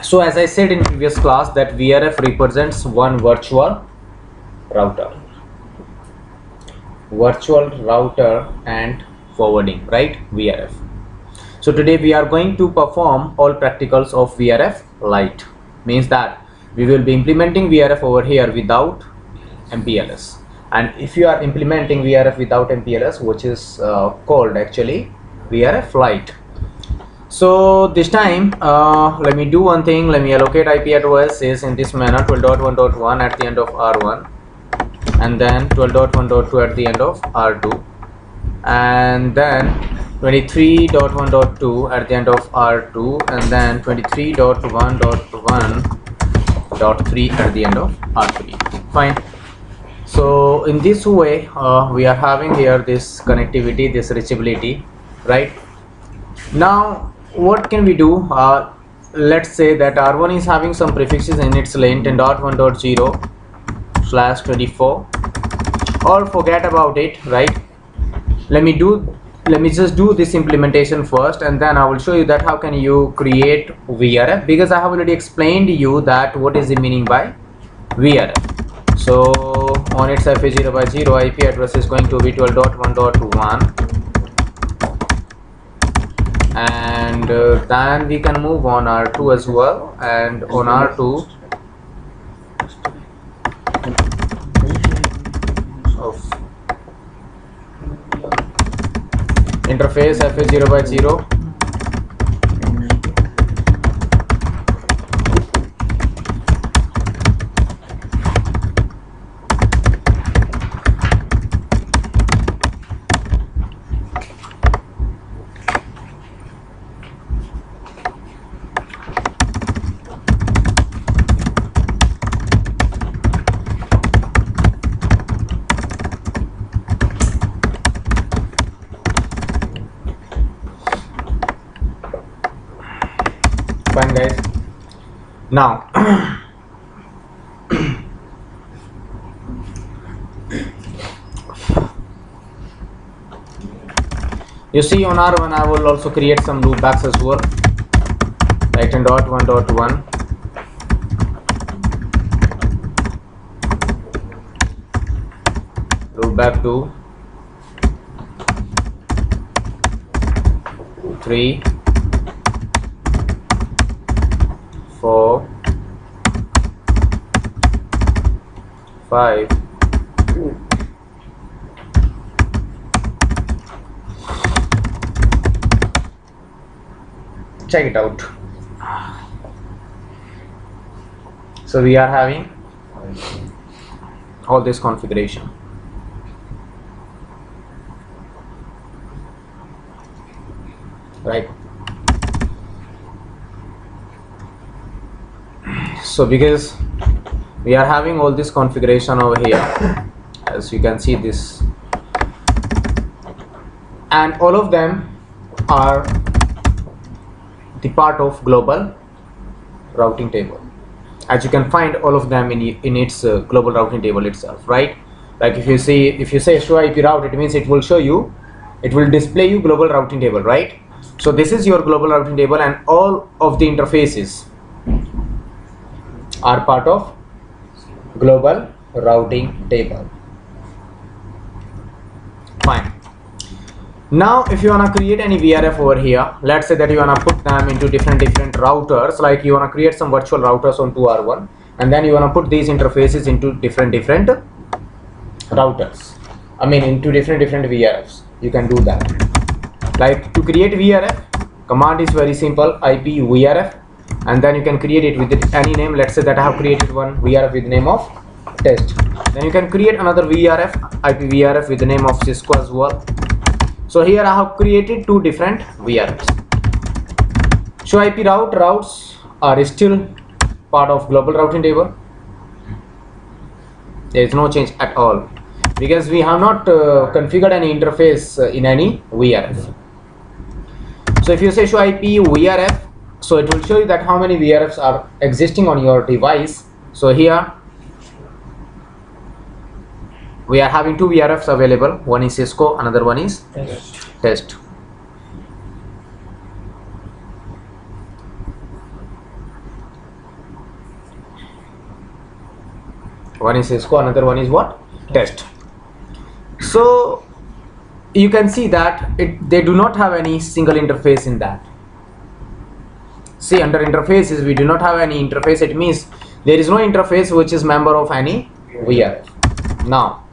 So as I said in previous class that VRF represents one virtual router and forwarding, right? VRF. So today we are going to perform all practicals of VRF Lite. Means that we will be implementing VRF over here without MPLS. And if you are implementing VRF without MPLS, which is called actually VRF Lite. So this time let me do one thing. Let me allocate IP addresses in this manner: 12.1.1 at the end of R1, and then 12.1.2 at the end of R2, and then 23.1.2 at the end of R2, and then 23.1.1.3 at the end of R3. Fine. So in this way we are having here this connectivity, this reachability, right? Now what can we do? Let's say that R1 is having some prefixes in its lane 10.1.0/24, or forget about it, right? Let me just do this implementation first, and then I will show you that how can you create VRF, because I have already explained you that what is the meaning by VRF. So on its FA0/0 IP address is going to be 12.1.1, and then we can move on R2 as well, and on R2 of interface FA0/0. Fine guys, now you see on R1 I will also create some loopbacks as well, like 10.1.1, loopback 2, 3, 4, 5, 6. Check it out. So we are having all this configuration, right? So because we are having all this configuration over here, as you can see this, and all of them are the part of global routing table, as you can find all of them in its global routing table itself, right? Like if you say show IP route, it means it will display you global routing table, right? So this is your global routing table, and all of the interfaces are part of global routing table. Fine. Now if you want to create any VRF over here, let's say that you want to put them into different routers, like you want to create some virtual routers onto R1, and then you want to put these interfaces into different routers, I mean into different VRFs. You can do that. Like to create VRF, command is very simple: IP VRF, and then you can create it with any name. Let's say that I have created one VRF with the name of test. Then you can create another VRF, IP VRF, with the name of Cisco as well. So here I have created two different VRFs. Show IP routes are still part of global routing table. There is no change at all, because we have not configured any interface in any VRF. So if you say show IP VRF, so it will show you that how many VRFs are existing on your device. So here we are having two VRFs available. One is Cisco, another one is test. One is Cisco, another one is what? Test. So you can see that they do not have any single interface in that. See, under interfaces we do not have any interface. It means there is no interface which is member of any VRF. Now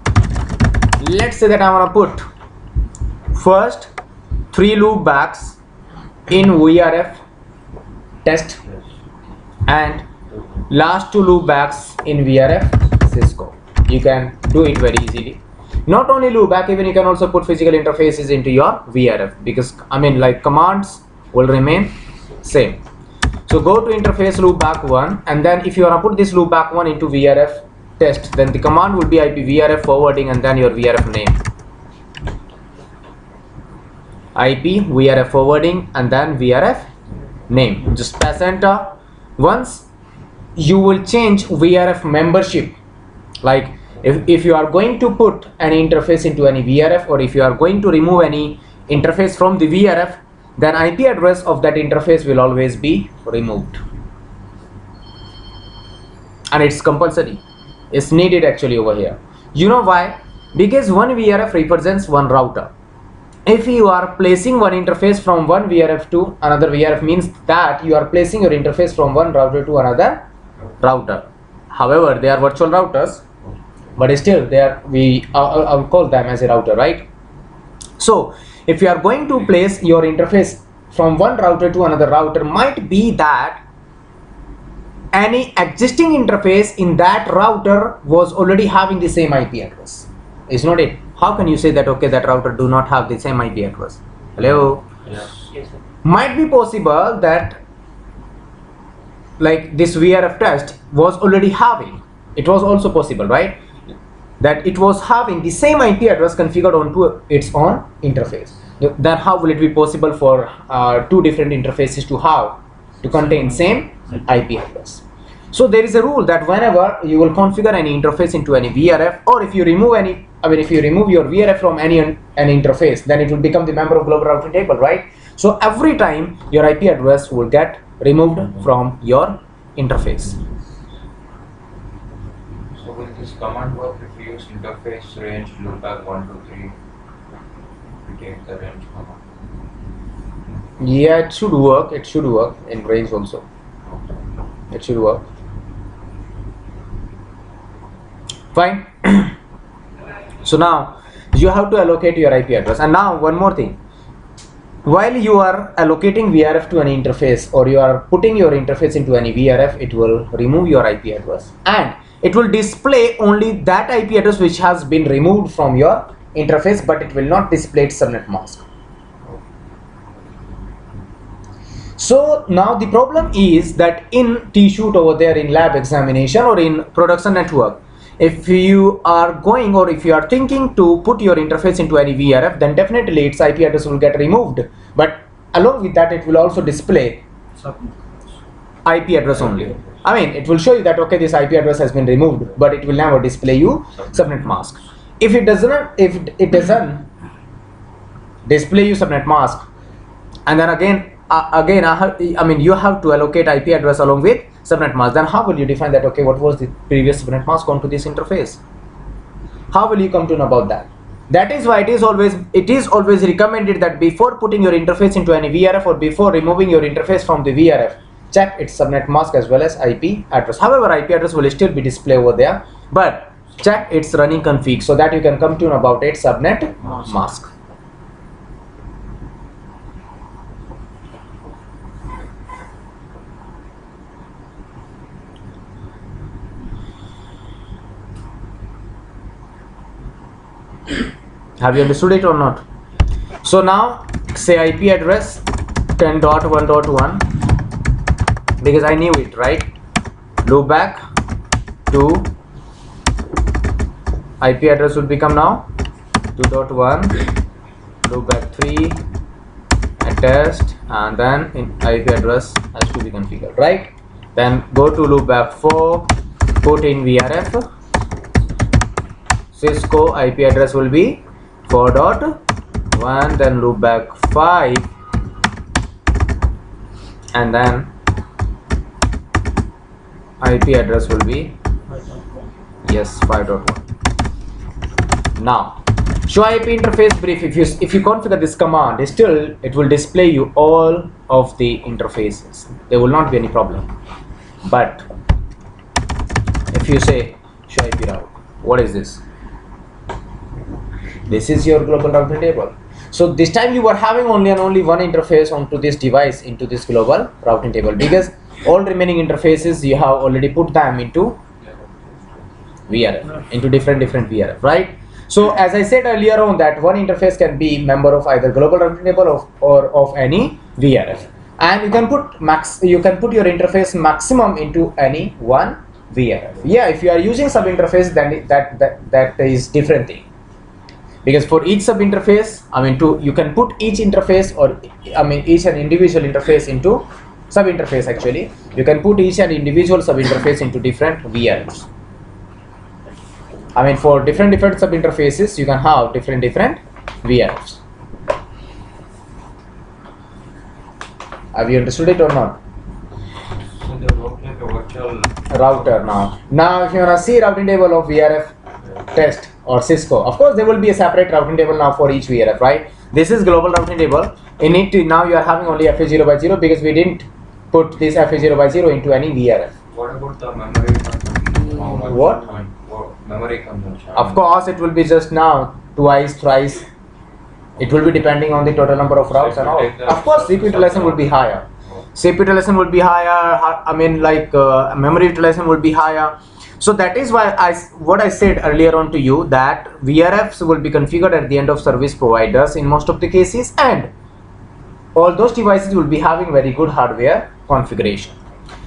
let's say that I want to put first 3 loop backs in VRF test and last 2 loop backs in VRF Cisco. You can do it very easily. Not only loop back, even you can also put physical interfaces into your VRF, because I mean like commands will remain same. So go to interface loop back 1, and then if you want to put this loop back 1 into VRF test, then the command will be IP VRF forwarding and then your VRF name. IP VRF forwarding and then VRF name. Just press enter. Once you will change VRF membership, like if you are going to put any interface into any VRF, or if you are going to remove any interface from the VRF, then IP address of that interface will always be removed, and it's compulsory. It's needed actually over here. You know why? Because one VRF represents one router. If you are placing one interface from one VRF to another VRF, means that you are placing your interface from one router to another router. However, they are virtual routers, but still they are, I'll call them as a router, right? So if you are going to place your interface from one router to another router, might be that any existing interface in that router was already having the same IP address. Is not it? How can you say that okay, that router do not have the same IP address? Hello? Yes. Might be possible that like this VRF test was already having, it was also possible, right, that it was having the same IP address configured onto its own interface. Then how will it be possible for 2 different interfaces to contain same IP address? So there is a rule that whenever you will configure any interface into any VRF, or if you remove any, if you remove your VRF from any interface, then it will become the member of global routing table, right? So every time your IP address will get removed from your interface. So will this command work if we use interface range loopback 1 2 3? We take the range command. Yeah, it should work. It should work in range also. It should work. Fine. So now you have to allocate your IP address. And now one more thing. While you are allocating VRF to any interface, or you are putting your interface into any VRF, it will remove your IP address and it will display only that IP address which has been removed from your interface, but it will not display its subnet mask. So now the problem is that in T-shoot over there, in lab examination or in production network, if you are going, or if you are thinking to put your interface into any VRF, then definitely its IP address will get removed, but along with that it will also display IP address only. I mean, it will show you that okay, this IP address has been removed, but it will never display you subnet mask. If it doesn't display you subnet mask, and then again you have to allocate IP address along with subnet mask, then how will you define that okay, what was the previous subnet mask onto this interface? How will you come to know about that? That is why it is always recommended that before putting your interface into any VRF, or before removing your interface from the VRF, check its subnet mask as well as IP address. However, IP address will still be displayed over there, but check its running config so that you can come to know about its subnet mask. Have you understood it or not? So now say IP address 10.1.1, because I knew it, right? Loopback 2, IP address will become now 2.1, loopback 3, a test, and then in IP address has to be configured, right? Then go to loopback 4, put in VRF Cisco, IP address will be 4.1, then loopback 5, and then IP address will be Yes, 5.1. Now show IP interface brief. If you configure this command, still it will display you all of the interfaces. There will not be any problem. But if you say show IP route, what is this? This is your global routing table. So this time you were having only one interface onto this device, into this global routing table, because all remaining interfaces you have already put them into VRF, into different VRF, right? So as I said earlier on, that one interface can be member of either global routing table or of any VRF, and you can put your interface maximum into any one VRF. Yeah, if you are using sub interface, then that is different thing, because for each sub interface, you can put each interface, or each and individual interface into sub interface. Actually, you can put each and individual sub interface into different VRFs. For different sub interfaces, you can have different VRFs. Have you understood it or not? So they work like a virtual Router now. Now, if you wanna see routing table of VRF test or Cisco, of course there will be a separate routing table now for each VRF, right? This is global routing table. In it now you are having only FA0/0 because we didn't put this FA0/0 into any VRF. What about the memory consumption? How much What? Memory consumption? Of course, it will be just now twice, thrice. It will be depending on the total number of routes and all. Of course, CPU utilization will be higher. CPU utilization will be higher. Memory utilization will be higher. So that is why what I said earlier on to you, that VRFs will be configured at the end of service providers in most of the cases, and all those devices will be having very good hardware configuration.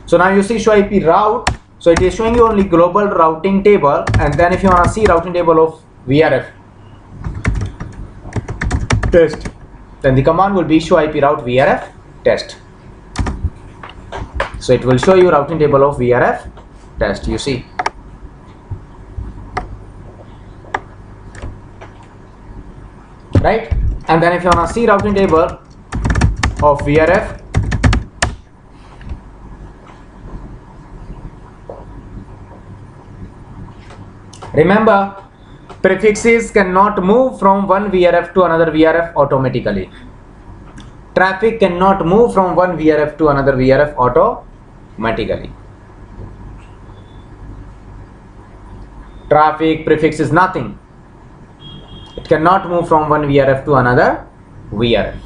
So now you see show IP route. So it is showing you only global routing table, and then if you want to see routing table of VRF test, then the command will be show IP route VRF test. So it will show you routing table of VRF test, you see. Right? And then if you want to see routing table of VRF, remember, prefixes cannot move from one VRF to another VRF automatically. Traffic cannot move from one VRF to another VRF automatically. Traffic, prefix is nothing. It cannot move from one VRF to another VRF.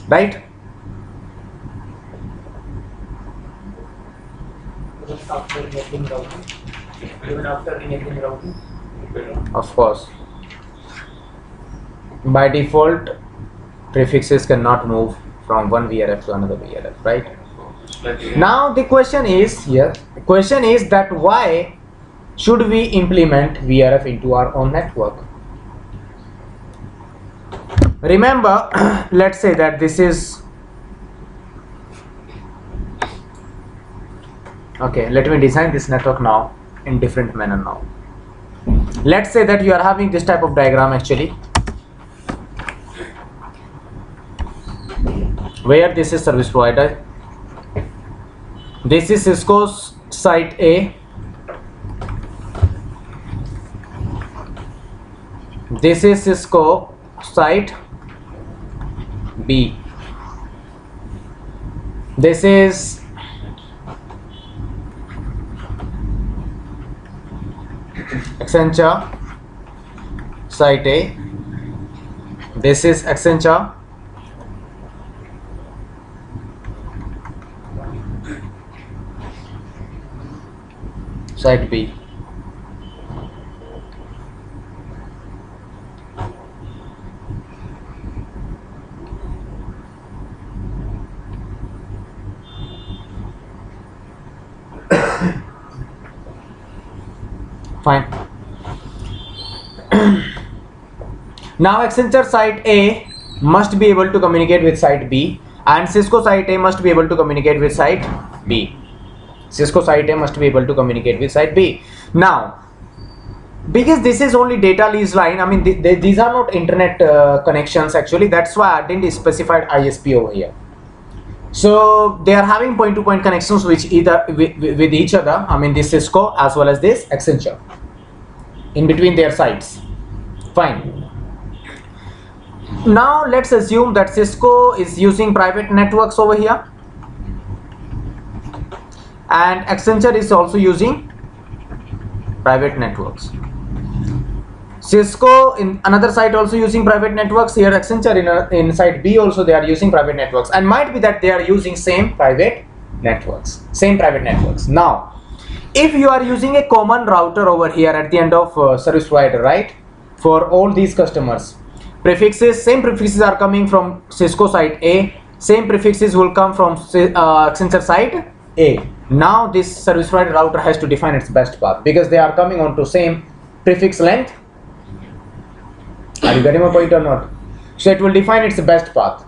Right? After enabling routing, even after enabling routing. Of course. By default, prefixes cannot move from one VRF to another VRF, right? Now the question is that why should we implement VRF into our own network? Remember, let's say that this is okay. Let me design this network now in different manner now. Let's say that you are having this type of diagram actually, where this is service provider, this is Cisco's site A, this is Cisco site B, this is Accenture site A, this is Accenture site B. Fine. Now Accenture site A must be able to communicate with site B, and Cisco site A must be able to communicate with site B. Cisco site A must be able to communicate with site B. Now, because this is only data lease line, I mean these are not internet connections actually. That's why I didn't specify ISP over here. So they are having point-to-point connections with each other. I mean this Cisco as well as this Accenture in between their sites. Fine. Now let's assume that Cisco is using private networks over here and Accenture is also using private networks. Cisco in another site also using private networks. Here Accenture in site B also they are using private networks, and might be that they are using same private networks. Now if you are using a common router over here at the end of service provider, right, for all these customers, same prefixes are coming from Cisco site A, same prefixes will come from Accenture site A. Now this service provider router has to define its best path because they are coming onto same prefix length. Are you getting my point or not? So it will define its best path.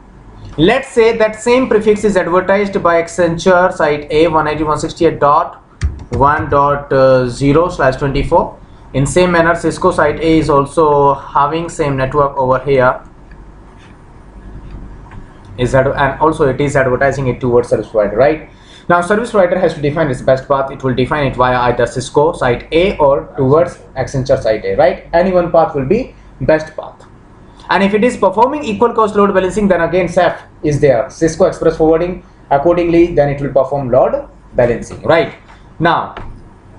Let's say that same prefix is advertised by Accenture site A 192.168.1.0/24. In same manner, Cisco site A is also having same network over here. And also it is advertising it towards service provider, right? Now service provider has to define its best path. It will define it via either Cisco site A or towards Accenture site A, right? Any one path will be best path. And if it is performing equal cost load balancing, then again SEF is there, Cisco Express Forwarding. Accordingly, then it will perform load balancing, right? Now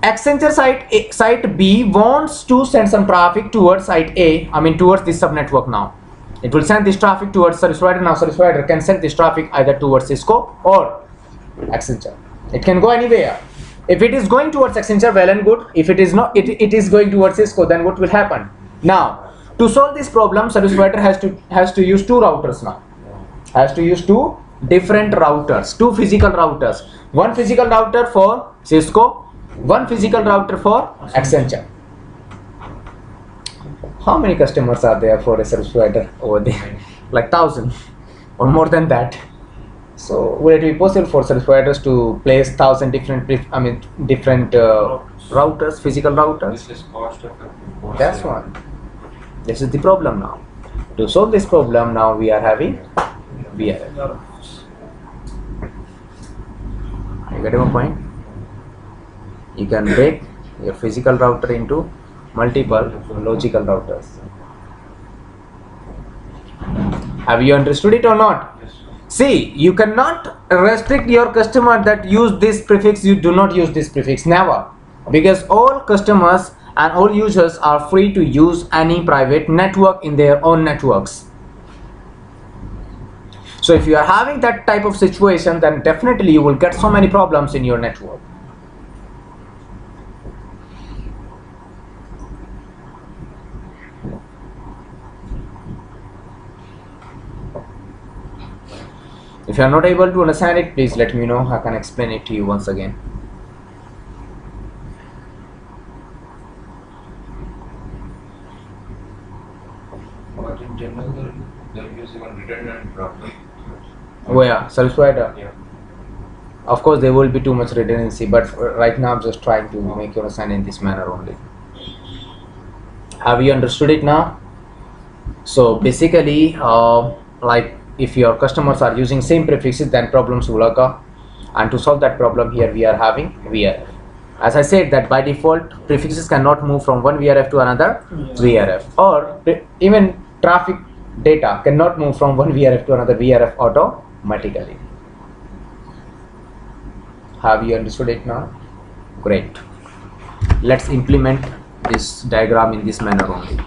Accenture site B wants to send some traffic towards site A, I mean towards this subnetwork. Now it will send this traffic towards service provider. Now service provider can send this traffic either towards Cisco or Accenture. It can go anywhere. If it is going towards Accenture, well and good. If it is not, it is going towards Cisco, then what will happen? Now to solve this problem, service provider has to use two routers now. Has to use two different routers, two physical routers. One physical router for Cisco, one physical router for Accenture. How many customers are there for a service provider over there? Like 1,000 or more than that. So will it be possible for service providers to place 1,000 different routers, physical routers? This is cost effective. That's one. This is the problem now. To solve this problem, now we are having VRF. You get my point? You can break your physical router into multiple logical routers. Have you understood it or not? Yes. See, you cannot restrict your customer that use this prefix, you do not use this prefix, never. Because all customers and all users are free to use any private network in their own networks. So if you are having that type of situation, then definitely you will get so many problems in your network. If you are not able to understand it, please let me know. I can explain it to you once again. But in general, they'll use even redundant router. Where? Service provider? Yeah. Of course, there will be too much redundancy, but right now I'm just trying to make you understand in this manner only. Have you understood it now? So basically, like if your customers are using same prefixes, then problems will occur. And to solve that problem, here we are having VRF. As I said that by default, prefixes cannot move from one VRF to another VRF, or even traffic data cannot move from one VRF to another VRF automatically. Have you understood it now? Great. Let's implement this diagram in this manner only.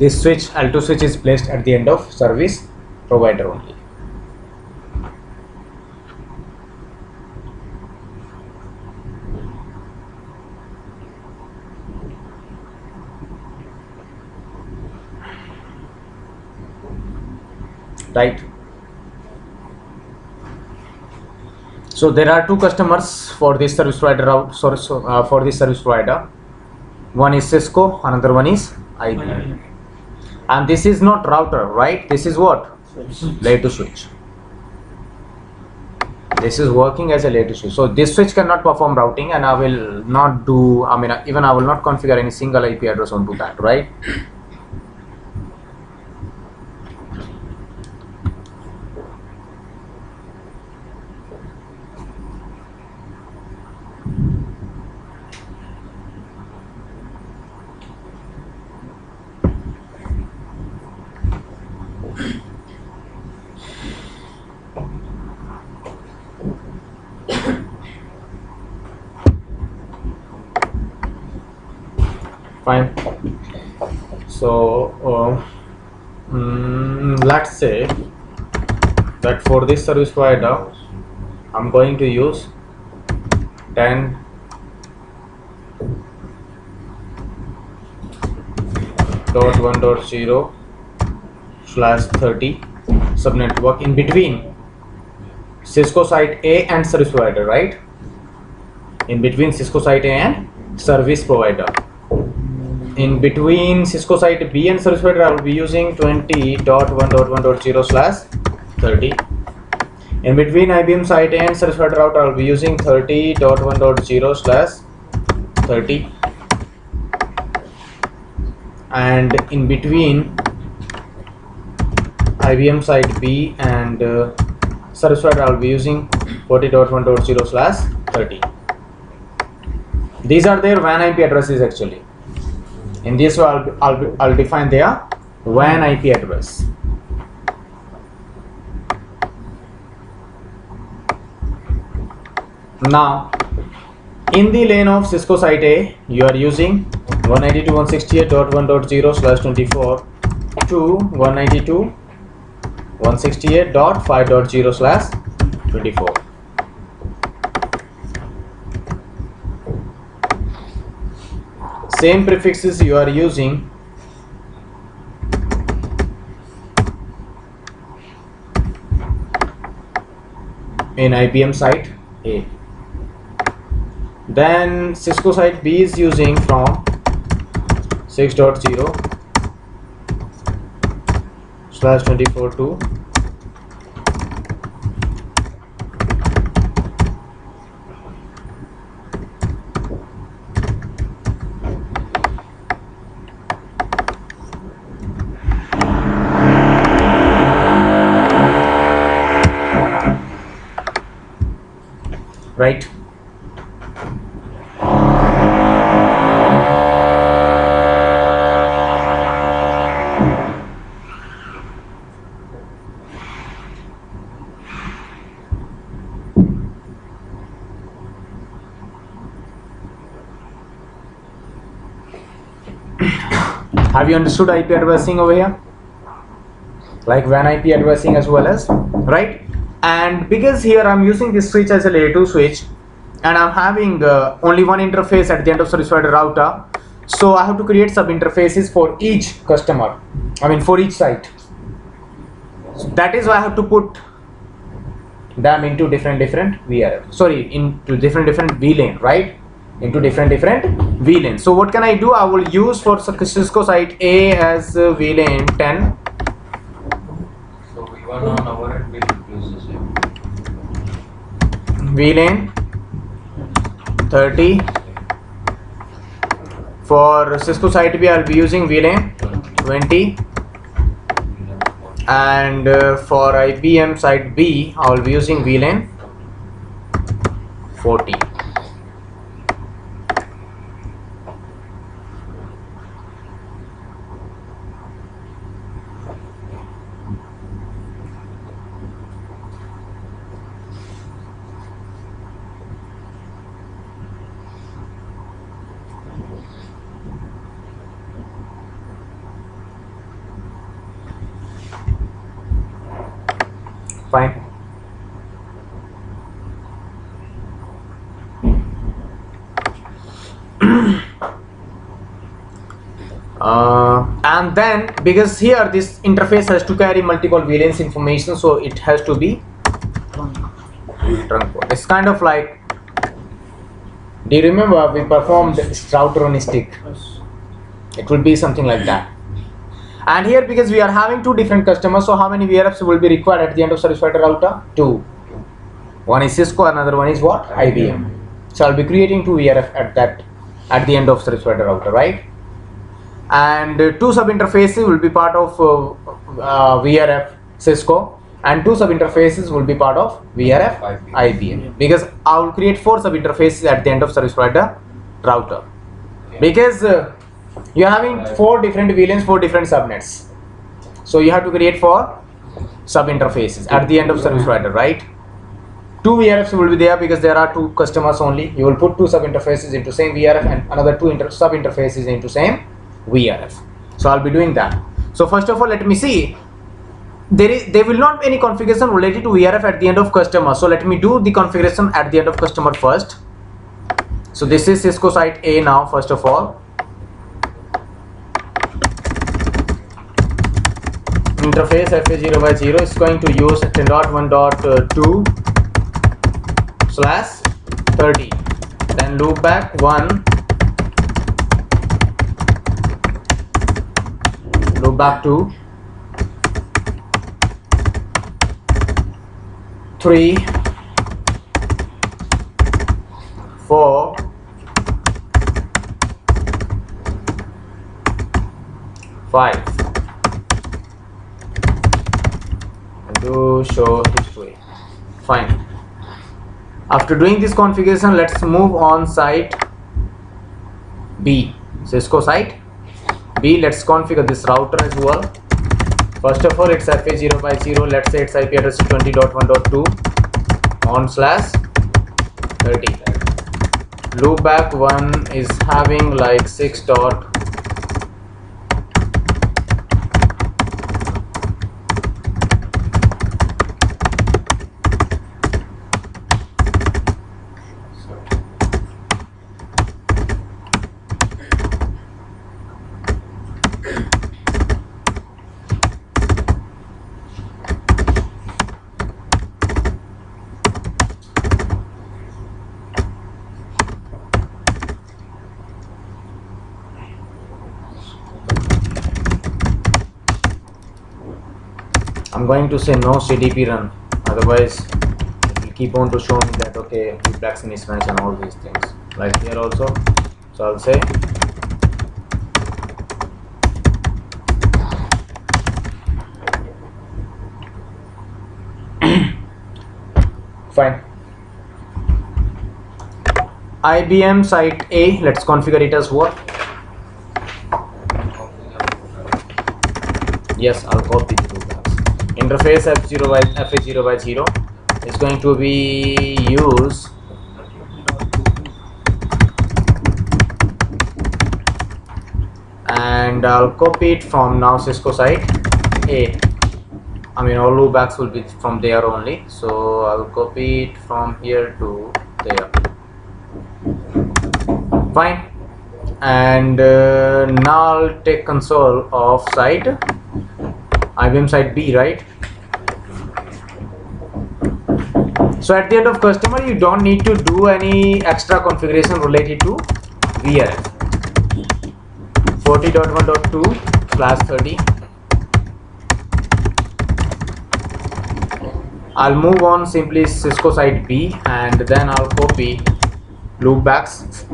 this switch L2 switch is placed at the end of service provider only. Right. So there are two customers for this service provider out. For this service provider, one is Cisco, another one is IBM. And this is not router, right? This is what? Layer 2 switch. This is working as a layer 2 switch. So this switch cannot perform routing, and I will not do. I mean, even I will not configure any single IP address onto that, right? Fine. So let's say that for this service provider I'm going to use 10.1.0/30 subnetwork in between Cisco site A and service provider, right? In between Cisco site A and service provider. In between Cisco site B and service provider, I will be using 20.1.1.0/30. In between IBM site A and service provider router, I will be using 30.1.0/30. And in between IBM site B and service provider, I will be using 40.1.0/30. These are their WAN IP addresses actually. In this way, I'll define their WAN IP address. Now, in the lane of Cisco site A, you are using 192.168.1.0/24 to 192.168.5.0/24. Same prefixes you are using in IBM site A. Then Cisco site B is using from 6.0/24 to right. Have you understood IP addressing over here? Like WAN IP addressing as well as, right? And because here I'm using this switch as a layer 2 switch, and I'm having only one interface at the end of service provider router, so I have to create sub interfaces for each customer, I mean for each site. So that is why I have to put them into different VRF, sorry, into different VLAN, right? Into different VLAN. So what can I do? I will use for Cisco site A as VLAN 10. So even on our end, we'll use the same. VLAN 30. For Cisco site B, I'll be using VLAN 20. And for IBM site B, I'll be using VLAN 40. Fine. And then because here this interface has to carry multiple VLANs information, so it has to be trunk port. It's kind of like, do you remember we performed router on a stick? It will be something like that. And here, because we are having two different customers, so how many VRFs will be required at the end of service provider router? Two. One is Cisco, another one is what? IBM. So I'll be creating two VRF at the end of service provider router, right? And two sub interfaces will be part of VRF Cisco, and two sub interfaces will be part of VRF IBM. Because I will create four sub interfaces at the end of service provider router. Because you are having four different VLANs, four different subnets. So you have to create four sub interfaces at the end of service provider, right? Two VRFs will be there because there are two customers only. You will put two sub interfaces into same VRF and another two sub interfaces into same VRF. So I'll be doing that. So first of all, let me see. There will not be any configuration related to VRF at the end of customer. So let me do the configuration at the end of customer first. So this is Cisco site A now. First of all, interface FA0/0 is going to use 10.1.2/30. Then loop back 1, loop back 2, 3, 4, 5. Do show history. Fine. After doing this configuration, let's move on site B, Cisco site B. Let's configure this router as well. First of all, it's FA0/0. Let's say its IP address is 20.1.2 on/30. Loopback 1 is having like 6 dot. I'm going to say no CDP run, otherwise it will keep on to show me that okay, blacks in mismatch and all these things, like here also. So I'll say fine. IBM site A, let's configure it as what? Yes, I'll copy the two tabs. Interface FA0/0 is going to be used and I'll copy it from now Cisco site A. I mean all loopbacks will be from there only, so I'll copy it from here to there. Fine. And now I'll take console of site IBM site B, right? So at the end of customer, you don't need to do any extra configuration related to VRF. 40.1.2/30. I'll move on simply Cisco site B and then I'll copy loopbacks.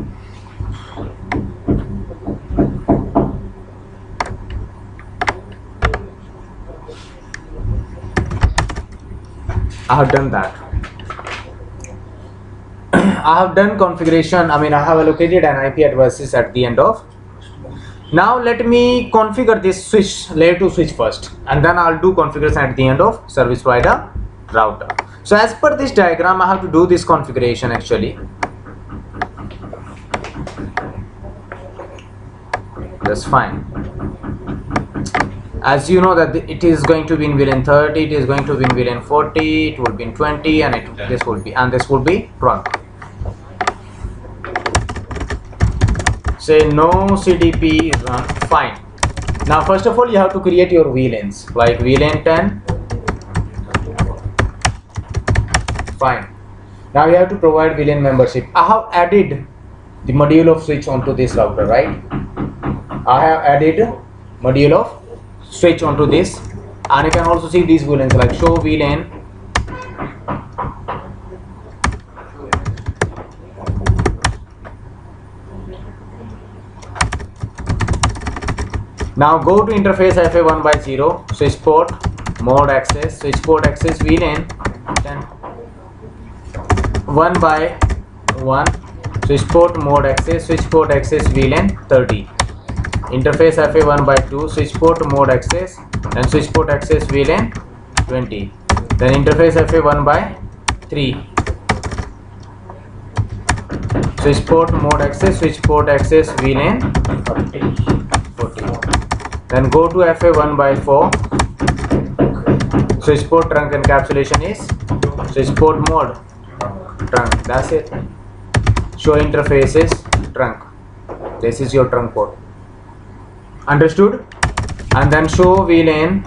I have done that. I have done configuration. I mean, I have allocated an IP addresses at the end of. Now let me configure this switch, layer 2 switch first, and then I'll do configuration at the end of service provider router. So as per this diagram, I have to do this configuration actually. That's fine. as you know that it is going to be in VLAN 30, it is going to be in VLAN 40, it will be in 20, and this will be trunk. Say no CDP is run. Fine. Now first of all you have to create your VLANs, like VLAN 10. Fine. Now you have to provide VLAN membership. I have added the module of switch onto this router, right? I have added module of switch onto this, and you can also see these VLANs like show VLAN. Now go to interface FA1/0, switch port, mode access, switch port access VLAN 10, 1/1, switch port mode access, switch port access VLAN 30. Interface FA1/2, switch port mode access and switch port access VLAN 20. Then interface FA1/3, switch port mode access, switch port access VLAN 40. Then go to FA1/4, switch port trunk encapsulation is switch port mode trunk. That's it. Show interfaces trunk. This is your trunk port. Understood? And then show VLAN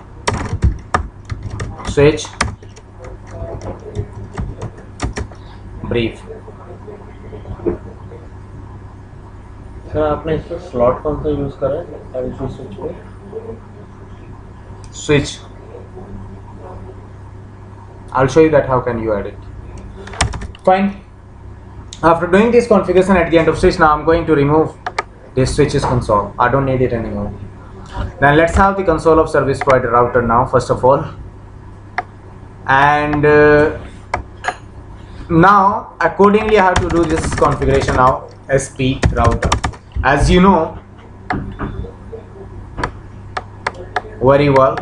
switch brief. Sir आपने इसमें slot कौन सा use करा है LC switch पे? Switch. I'll show you that how can you add it. Fine. After doing this configuration at the end of switch, now I'm going to remove this switches console. I don't need it anymore. Then let's have the console of service provider router now first of all. And now accordingly I have to do this configuration now SP router. As you know very well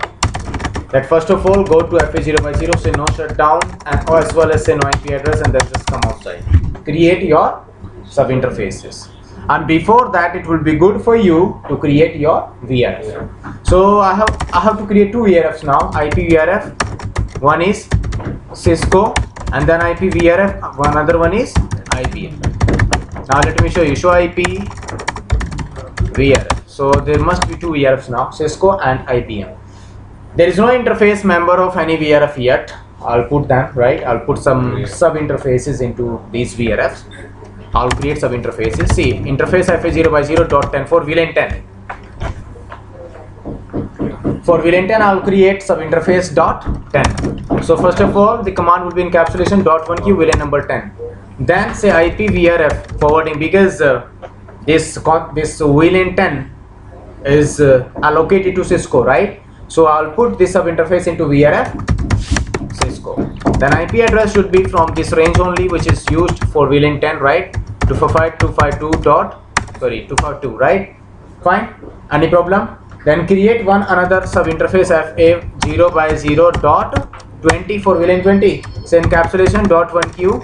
that first of all go to FA0/0, say no shutdown, and as well as say no IP address, and then just come outside, create your sub interfaces. And before that it will be good for you to create your VRF. So I have to create two VRFs now. IP VRF, one is Cisco, and then IP VRF, another one is IBM. Now let me show you. Show IP VRF. So there must be two VRFs now, Cisco and IBM. There is no interface member of any VRF yet. I'll put them, right? I'll put some sub interfaces into these VRFs. I'll create sub interfaces. See, interface FA0/0.10 for VLAN 10. For VLAN 10, I'll create sub interface .10. So first of all, the command will be encapsulation .1q VLAN number 10. Then say IP VRF forwarding, because this VLAN 10 is allocated to Cisco, right? So I'll put this sub interface into VRF Cisco. Then IP address should be from this range only, which is used for VLAN 10, right? 255.252, right? Fine. Any problem? Then create another sub interface FA0/0.20 for VLAN 20. Say encapsulation .1q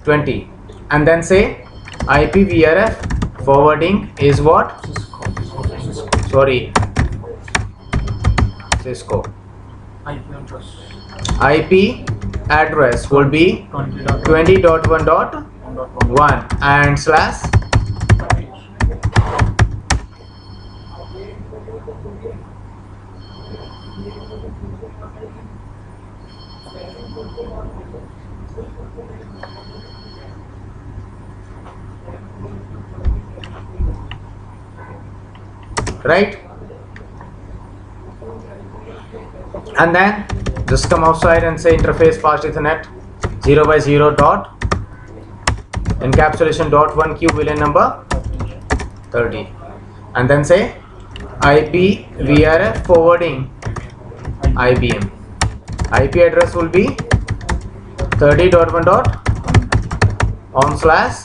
20, and then say IP VRF forwarding is what? Sorry, Cisco. IP address will be 20.1.1 and slash right, and then just come outside and say interface fast Ethernet 0/0 dot encapsulation .1q VLAN number 30, and then say IP VRF forwarding IBM. IP address will be 30.1. on slash,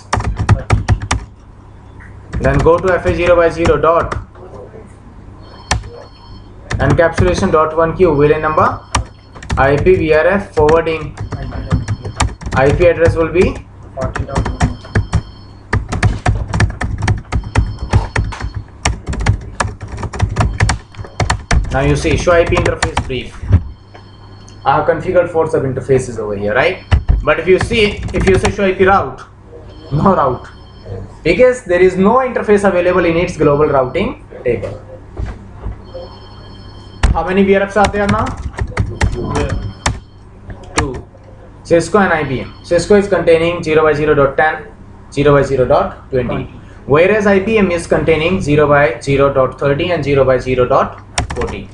then go to FA0/0 dot encapsulation .1q VLAN number, IP VRF forwarding IP address will be 40.1. Now you see show IP interface brief. I have configured 4 sub interfaces over here, right? But if you say show IP route, no route, because there is no interface available in its global routing table. How many VRFs are there now? 2. Cisco and IBM. Cisco is containing 0x0.10, 0x0.20, whereas IBM is containing 0x0.30 and 0x0.40.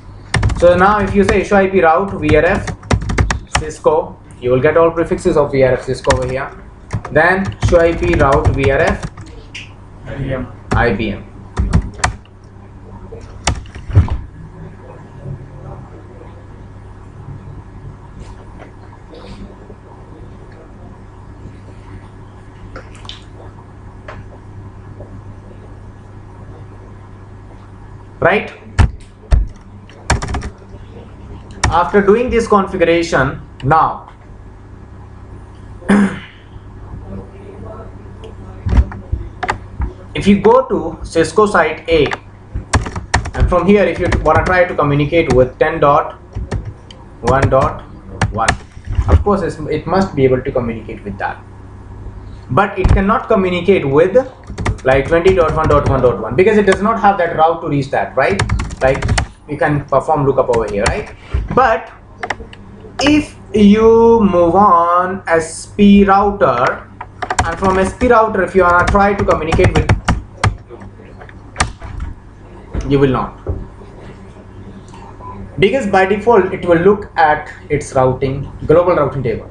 So now if you say show IP route VRF Cisco, you will get all prefixes of VRF Cisco over here. Then show IP route VRF IBM. Right? After doing this configuration, now if you go to Cisco site A, and from here if you want to try to communicate with 10.1.1, of course it must be able to communicate with that, but it cannot communicate with like 20.1.1.1 because it does not have that route to reach that, right? Like you can perform lookup over here, right? But if you move on SP router, and from SP router if you want to try to communicate with, you will not, because by default it will look at its routing global routing table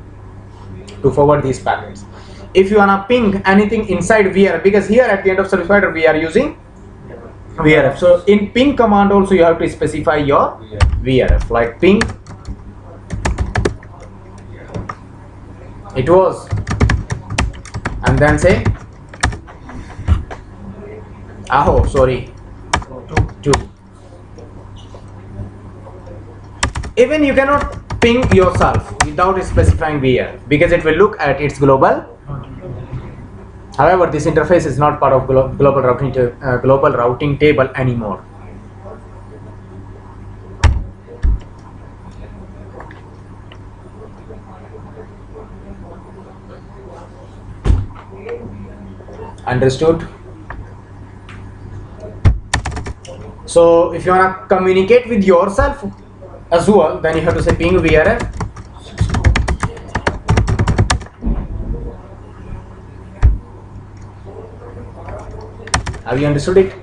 to forward these packets. If you wanna ping anything inside VRF, because here at the end of service provider we are using VRF, so in ping command also you have to specify your VRF, like ping it was, and then say sorry 2. Even you cannot ping yourself without specifying VRF because it will look at its global. However, this interface is not part of global routing table anymore. Understood? So if you want to communicate with yourself as well, then you have to say ping VRF Have you understood it?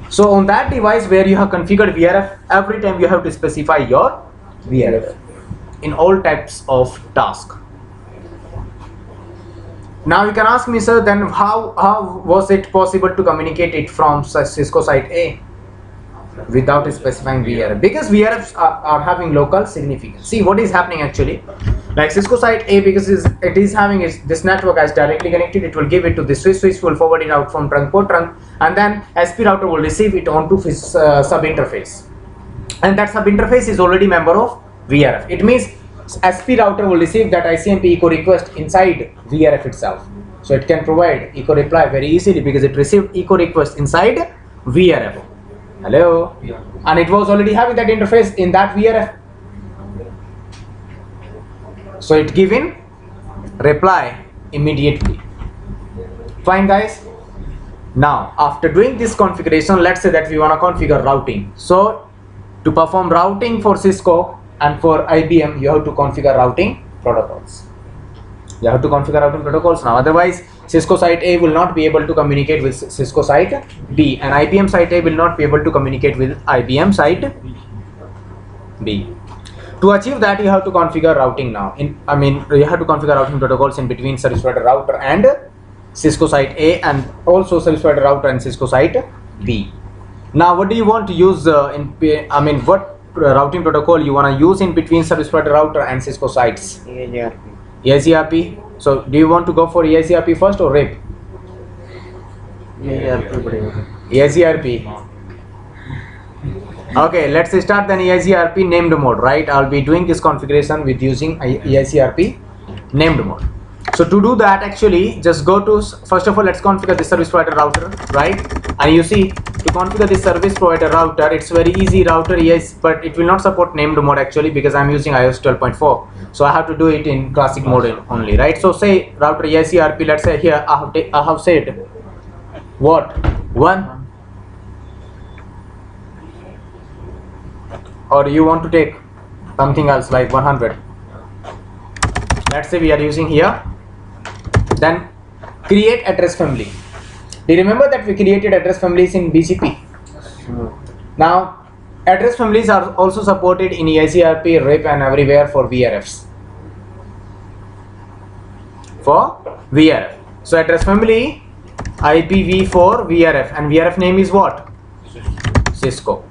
So on that device where you have configured VRF, every time you have to specify your VRF in all types of task. Now you can ask me, sir, then how was it possible to communicate it from Cisco site A without specifying VRF? Because VRFs are having local significance. See what is happening actually. Like Cisco site A, because it is having this network as directly connected, it will give it to the switch will forward it out from trunk port trunk, and then SP router will receive it onto his sub interface, and that sub interface is already member of VRF. It means SP router will receive that ICMP echo request inside VRF itself, so it can provide echo reply very easily because it received echo request inside VRF. Hello? Yeah. And it was already having that interface in that VRF. So it given reply immediately. Fine guys. Now after doing this configuration, let's say that we want to configure routing. So to perform routing for Cisco and for IBM, you have to configure routing protocols. You have to configure routing protocols now. Otherwise, Cisco site A will not be able to communicate with Cisco site B, and IBM site A will not be able to communicate with IBM site B. To achieve that, you have to configure routing now. You have to configure routing protocols in between service provider router and Cisco site A, and also service provider router and Cisco site B. Now, what do you want to use what routing protocol you want to use in between service provider router and Cisco sites? EIGRP. So, do you want to go for EIGRP first or RIP? EIGRP. Okay, let's start then EIGRP named mode, right? I'll be doing this configuration with using EIGRP named mode. So to do that, actually, just go to, first of all, let's configure the service provider router, right? And you see, to to configure this service provider router, it's very easy. Router, yes, but it will not support named mode actually, because I'm using iOS 12.4, so I have to do it in classic mode only, right? So say router EICRP, let's say here I have said what, 1, or you want to take something else like 100. Let's say we are using here. Then create address family. Do you remember that we created address families in BCP? Now address families are also supported in EICRP, RIP and everywhere for VRFs. So address family IPv4 VRF, and VRF name is what? Cisco.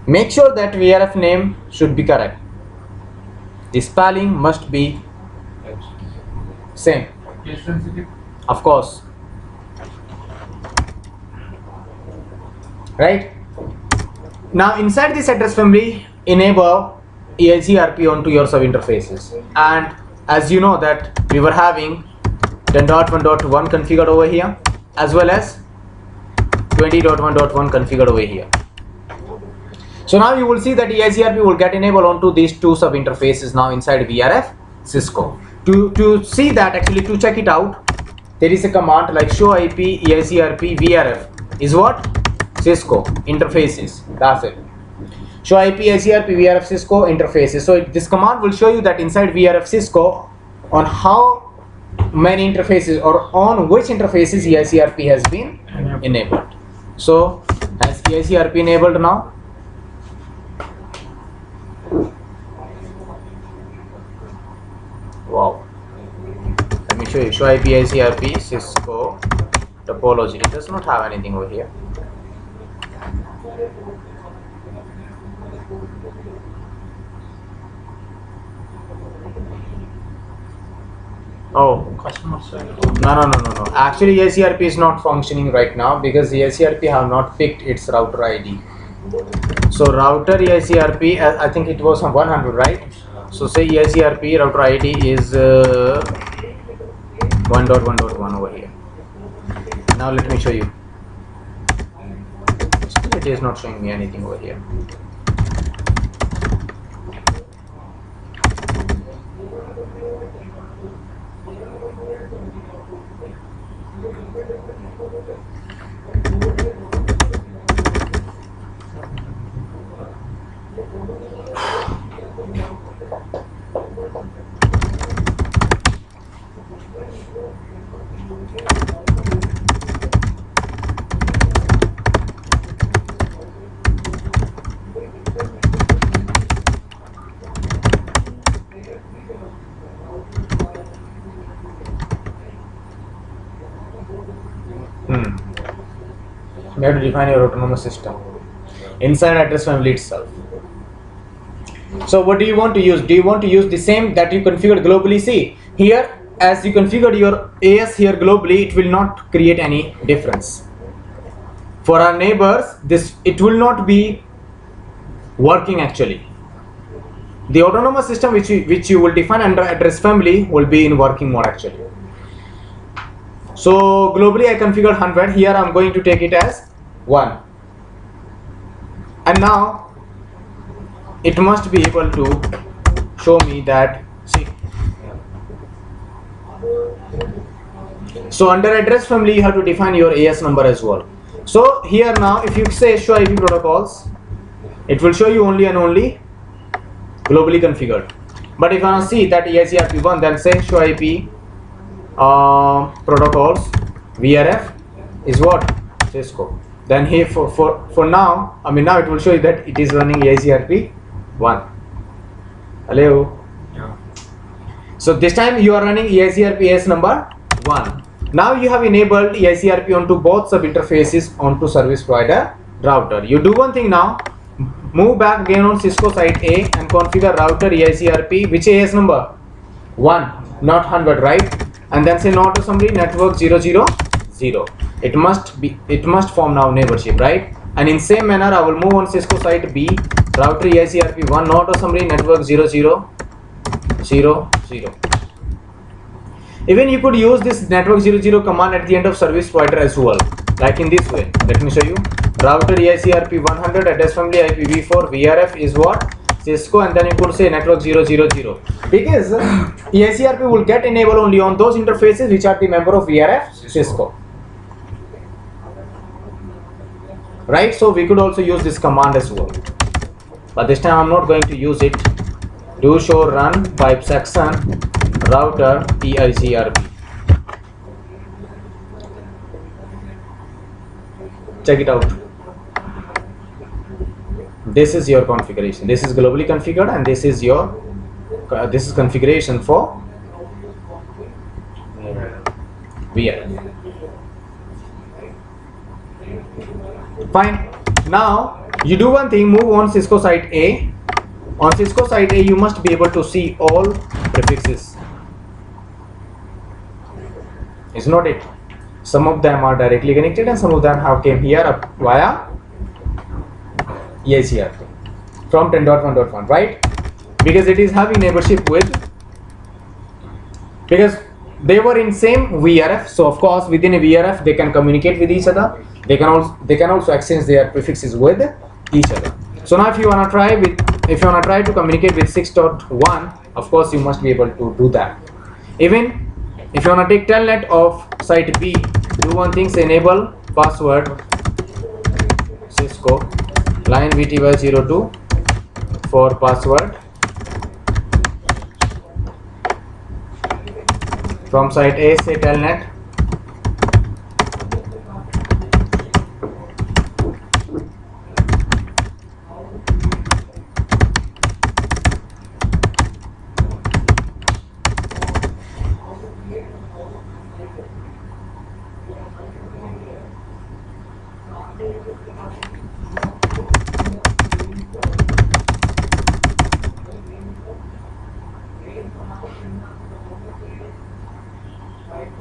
Make sure that VRF name should be correct. The spelling must be same. Case sensitive. Of course. Right? Now inside this address family, enable EIGRP onto your sub interfaces. And as you know that we were having 10.1.1 configured over here, as well as 20.1.1 configured over here. So now you will see that EIGRP will get enabled onto these two sub interfaces now inside VRF Cisco. To see that, actually to check it out, there is a command like show IP EIGRP VRF is what? Cisco interfaces. That's it. Show IP EIGRP VRF Cisco interfaces. So this command will show you that inside VRF Cisco on how many interfaces or on which interfaces EIGRP has been enabled. So has EIGRP enabled now? Wow. Let me show you. Show IP ICRP Cisco topology. It does not have anything over here. Oh, Customer service. no. Actually, EICRP is not functioning right now because EICRP have not picked its router ID. So router EICRP, I think it was 100, right? So say EICRP router ID is 1.1.1 over here. Now let me show you. Still it is not showing me anything over here. You have to define your autonomous system inside address family itself. So what do you want to use? Do you want to use the same that you configured globally? See here, as you configured your AS here globally, it will not create any difference. For our neighbors, it will not be working actually. The autonomous system which you will define under address family will be in working mode actually. So globally I configured 100. Here I'm going to take it as 1. And now it must be able to show me that, see. So under address family you have to define your AS number as well. So here now if you say show IP protocols, it will show you only and only globally configured. But if I want to see that EICRP1, then say show IP protocols VRF is what? Cisco. Then here for now, I mean now it will show you that it is running EICRP1. Hello. Yeah. So this time you are running EICRP AS number 1. Now you have enabled EICRP onto both sub interfaces onto service provider router. You do one thing now. Move back again on Cisco site A and configure router EICRP. Which AS number? 1, not 100, right? And then say not assembly network 000. It must form now neighborship, right? And in same manner I will move on Cisco site B, router EICRP1 not assembly network 000. Even you could use this network 00 command at the end of service provider as well. like in this way. Let me show you. Router EICRP 100 address family IPv4 VRF is what? Cisco, and then you could say network 000, because EICRP will get enabled only on those interfaces which are the member of VRF Cisco, right? So we could also use this command as well, but this time I'm not going to use it. Do show run pipe section router EICRP. Check it out. This is your configuration. This is globally configured, and this is your this is configuration for VRF. Fine. Now you do one thing. Move on Cisco site A. On Cisco site A, you must be able to see all prefixes. Is not it? Some of them are directly connected, and some of them have came here up via EICRP from 10.1.1, right? Because it is having neighborship with, because they were in same VRF, so of course within a VRF they can communicate with each other. They can also exchange their prefixes with each other. So now if you wanna try to communicate with 6.1, of course you must be able to do that. Even if you wanna take telnet of site B, do one thing: say enable password Cisco line VTY02 for password from site A, say telnet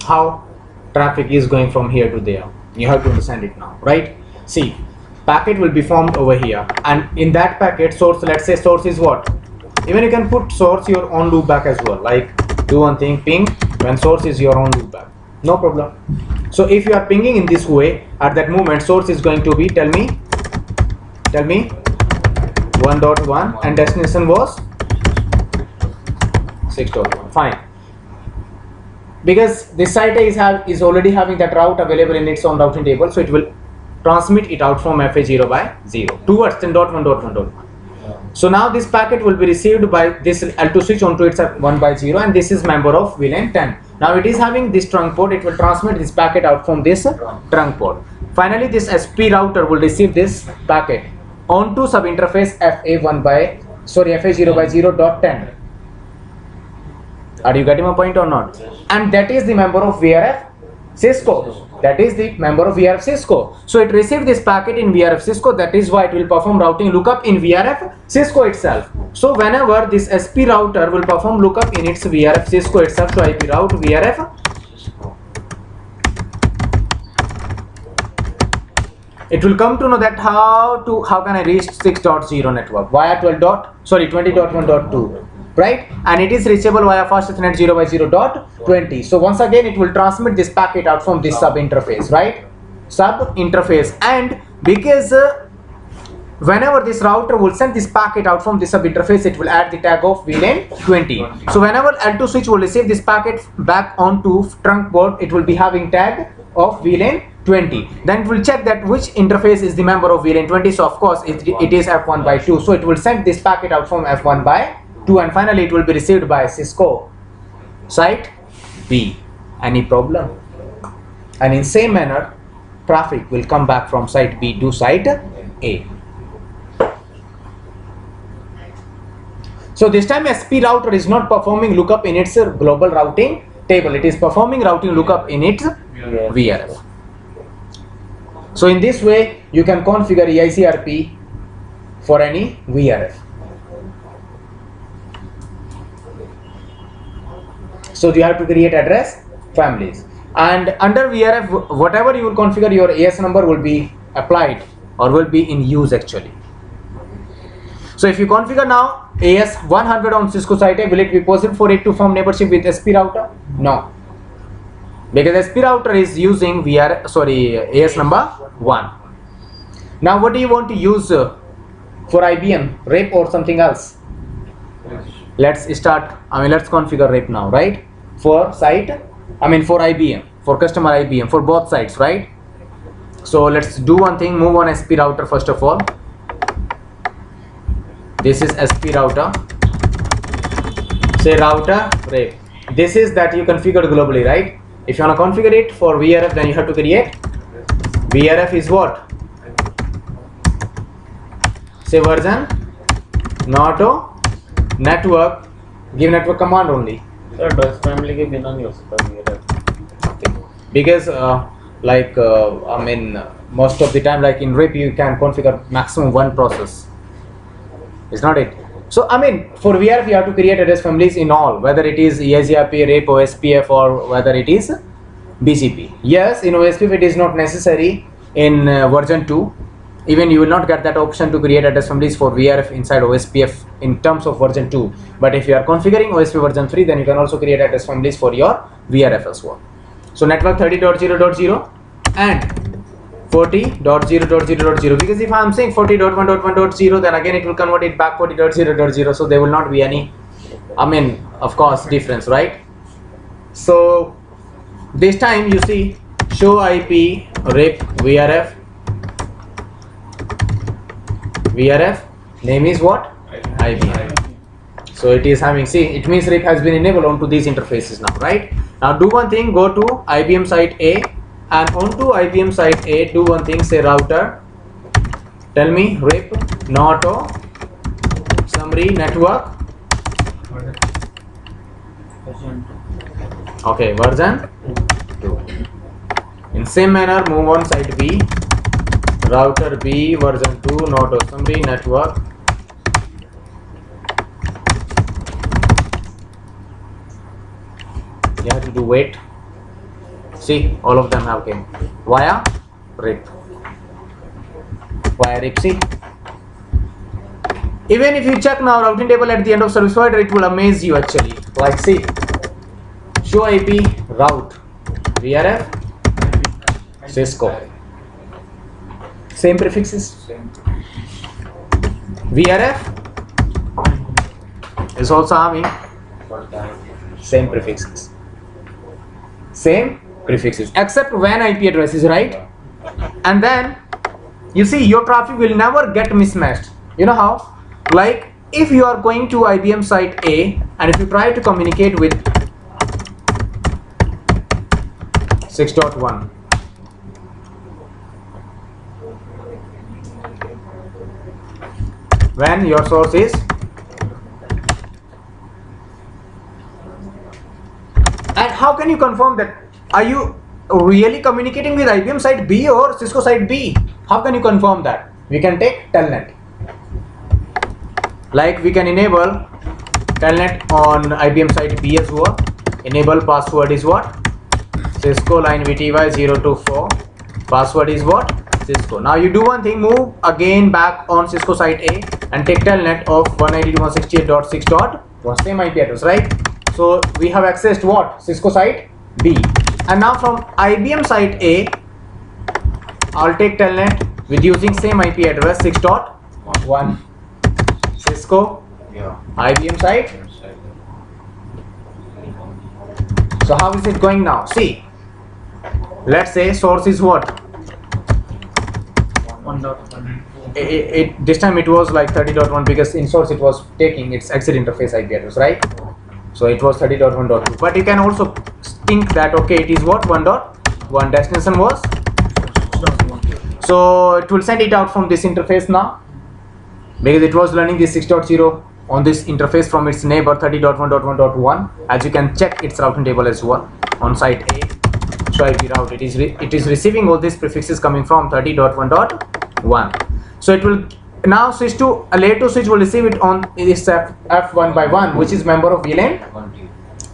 how traffic is going from here to there. You have to understand it now, right? See, packet will be formed over here, and in that packet source, let's say source is what? Even you can put source your own loop back as well, like do one thing, ping when source is your own loop back, no problem. So if you are pinging in this way, at that moment source is going to be tell me 1.1 and destination was 6.1. Fine. Because this site is already having that route available in its own routing table, so it will transmit it out from FA0 by 0 towards 10.1.1.1. So now this packet will be received by this L2 switch onto its 1 by 0, and this is member of VLAN 10. Now it is having this trunk port. It will transmit this packet out from this trunk port. Finally, this SP router will receive this packet onto subinterface FA0 by 0.10. Are you getting my point or not? And that is the member of VRF Cisco. That is the member of VRF Cisco. So it received this packet in VRF Cisco. That is why it will perform routing lookup in VRF Cisco itself. So whenever this SP router will perform lookup in its VRF Cisco itself, so IP route VRF, it will come to know that how can I reach 6.0 network via 20.1.2. Right, and it is reachable via fast Ethernet 0 by 0.20. So once again it will transmit this packet out from this sub interface, right? Sub interface, and because whenever this router will send this packet out from this sub interface, it will add the tag of VLAN 20. So whenever L2 switch will receive this packet back onto trunk port, it will be having tag of VLAN 20. Then it will check that which interface is the member of VLAN 20. So of course it is F1 by 2. So it will send this packet out from F1 by 2, and finally it will be received by Cisco site B. Any problem? And in same manner, traffic will come back from site B to site A. So this time SP router is not performing lookup in its global routing table. It is performing routing lookup in its VRF. So in this way you can configure EICRP for any VRF. So you have to create address families, and under VRF whatever you will configure, your AS number will be applied or will be in use actually. So if you configure now AS 100 on Cisco site A, will it be possible for it to form neighborship with SP router? No. because SP router is using AS number 1. Now what do you want to use for IBM, RAP or something else? Let's configure RAP now, right? For IBM, for customer IBM, for both sides, right? So let's do one thing, move on SP router first of all. This is SP router. Say router RAP. This is that you configured globally, right? If you want to configure it for VRF, then you have to create VRF is what? Say version, not network, give network command only. Sir DOS family के बिना नहीं हो सकता मेरा, Because most of the time, like in RIP, you can configure maximum one process. Is not it? So for VRF you have to create address families in all, whether it is ESGRP, RAP, OSPF, or whether it is BGP. Yes, in OSPF it is not necessary. In version 2, even you will not get that option to create address families for VRF inside OSPF in terms of version 2. But if you are configuring OSPF version 3, then you can also create address families for your VRF as well. So network 30.0.0 and 40.0.0.0, because if I am saying 40.1.1.0, then again it will convert it back 40.0.0, so there will not be any, of course, difference, right? So this time you see show IP RIP VRF name is what? IBM. So it is having, see, it means RIP has been enabled onto these interfaces now, right? Now do one thing, go to IBM site A, and onto IBM site A, do one thing, say router, tell me RIP not summary network, okay, version 2. In same manner, move on site B, router B version 2 not summary network, you have to do wait. See, all of them have came via RIP. See, even if you check now routing table at the end of service provider, it will amaze you actually. Like, see, show IP route VRF Cisco, same prefixes. VRF is also having same prefixes. Same prefixes, except WAN IP addresses, right? And then you see your traffic will never get mismatched. You know how? Like if you are going to IBM site A and if you try to communicate with 6.1, when your source is and how can you confirm that? Are you really communicating with IBM site B or Cisco site B? How can you confirm that? We can take telnet. Like we can enable telnet on IBM site B as well. Enable password is what? Cisco line VTY 024. Password is what? Cisco. Now you do one thing, move again back on Cisco site A and take telnet of 192.168.6.1, same IP address, right? So we have accessed what? Cisco site B. And now from IBM site A, I'll take telnet with using same IP address 6.1 Cisco IBM site. So how is it going now? See, let's say source is what? 1.1. This time it was like 30.1 because in source it was taking its exit interface IP address, right? So it was 30.1.2. But you can also think that okay, it is what? 1.1 destination was. So it will send it out from this interface now because it was learning this 6.0 on this interface from its neighbor 30.1.1.1. As you can check its routing table as well on site A. So IP route, it is receiving all these prefixes coming from 30.1.1. So it will now switch to a layer 2 switch will receive it on this F1 by 1, which is member of VLAN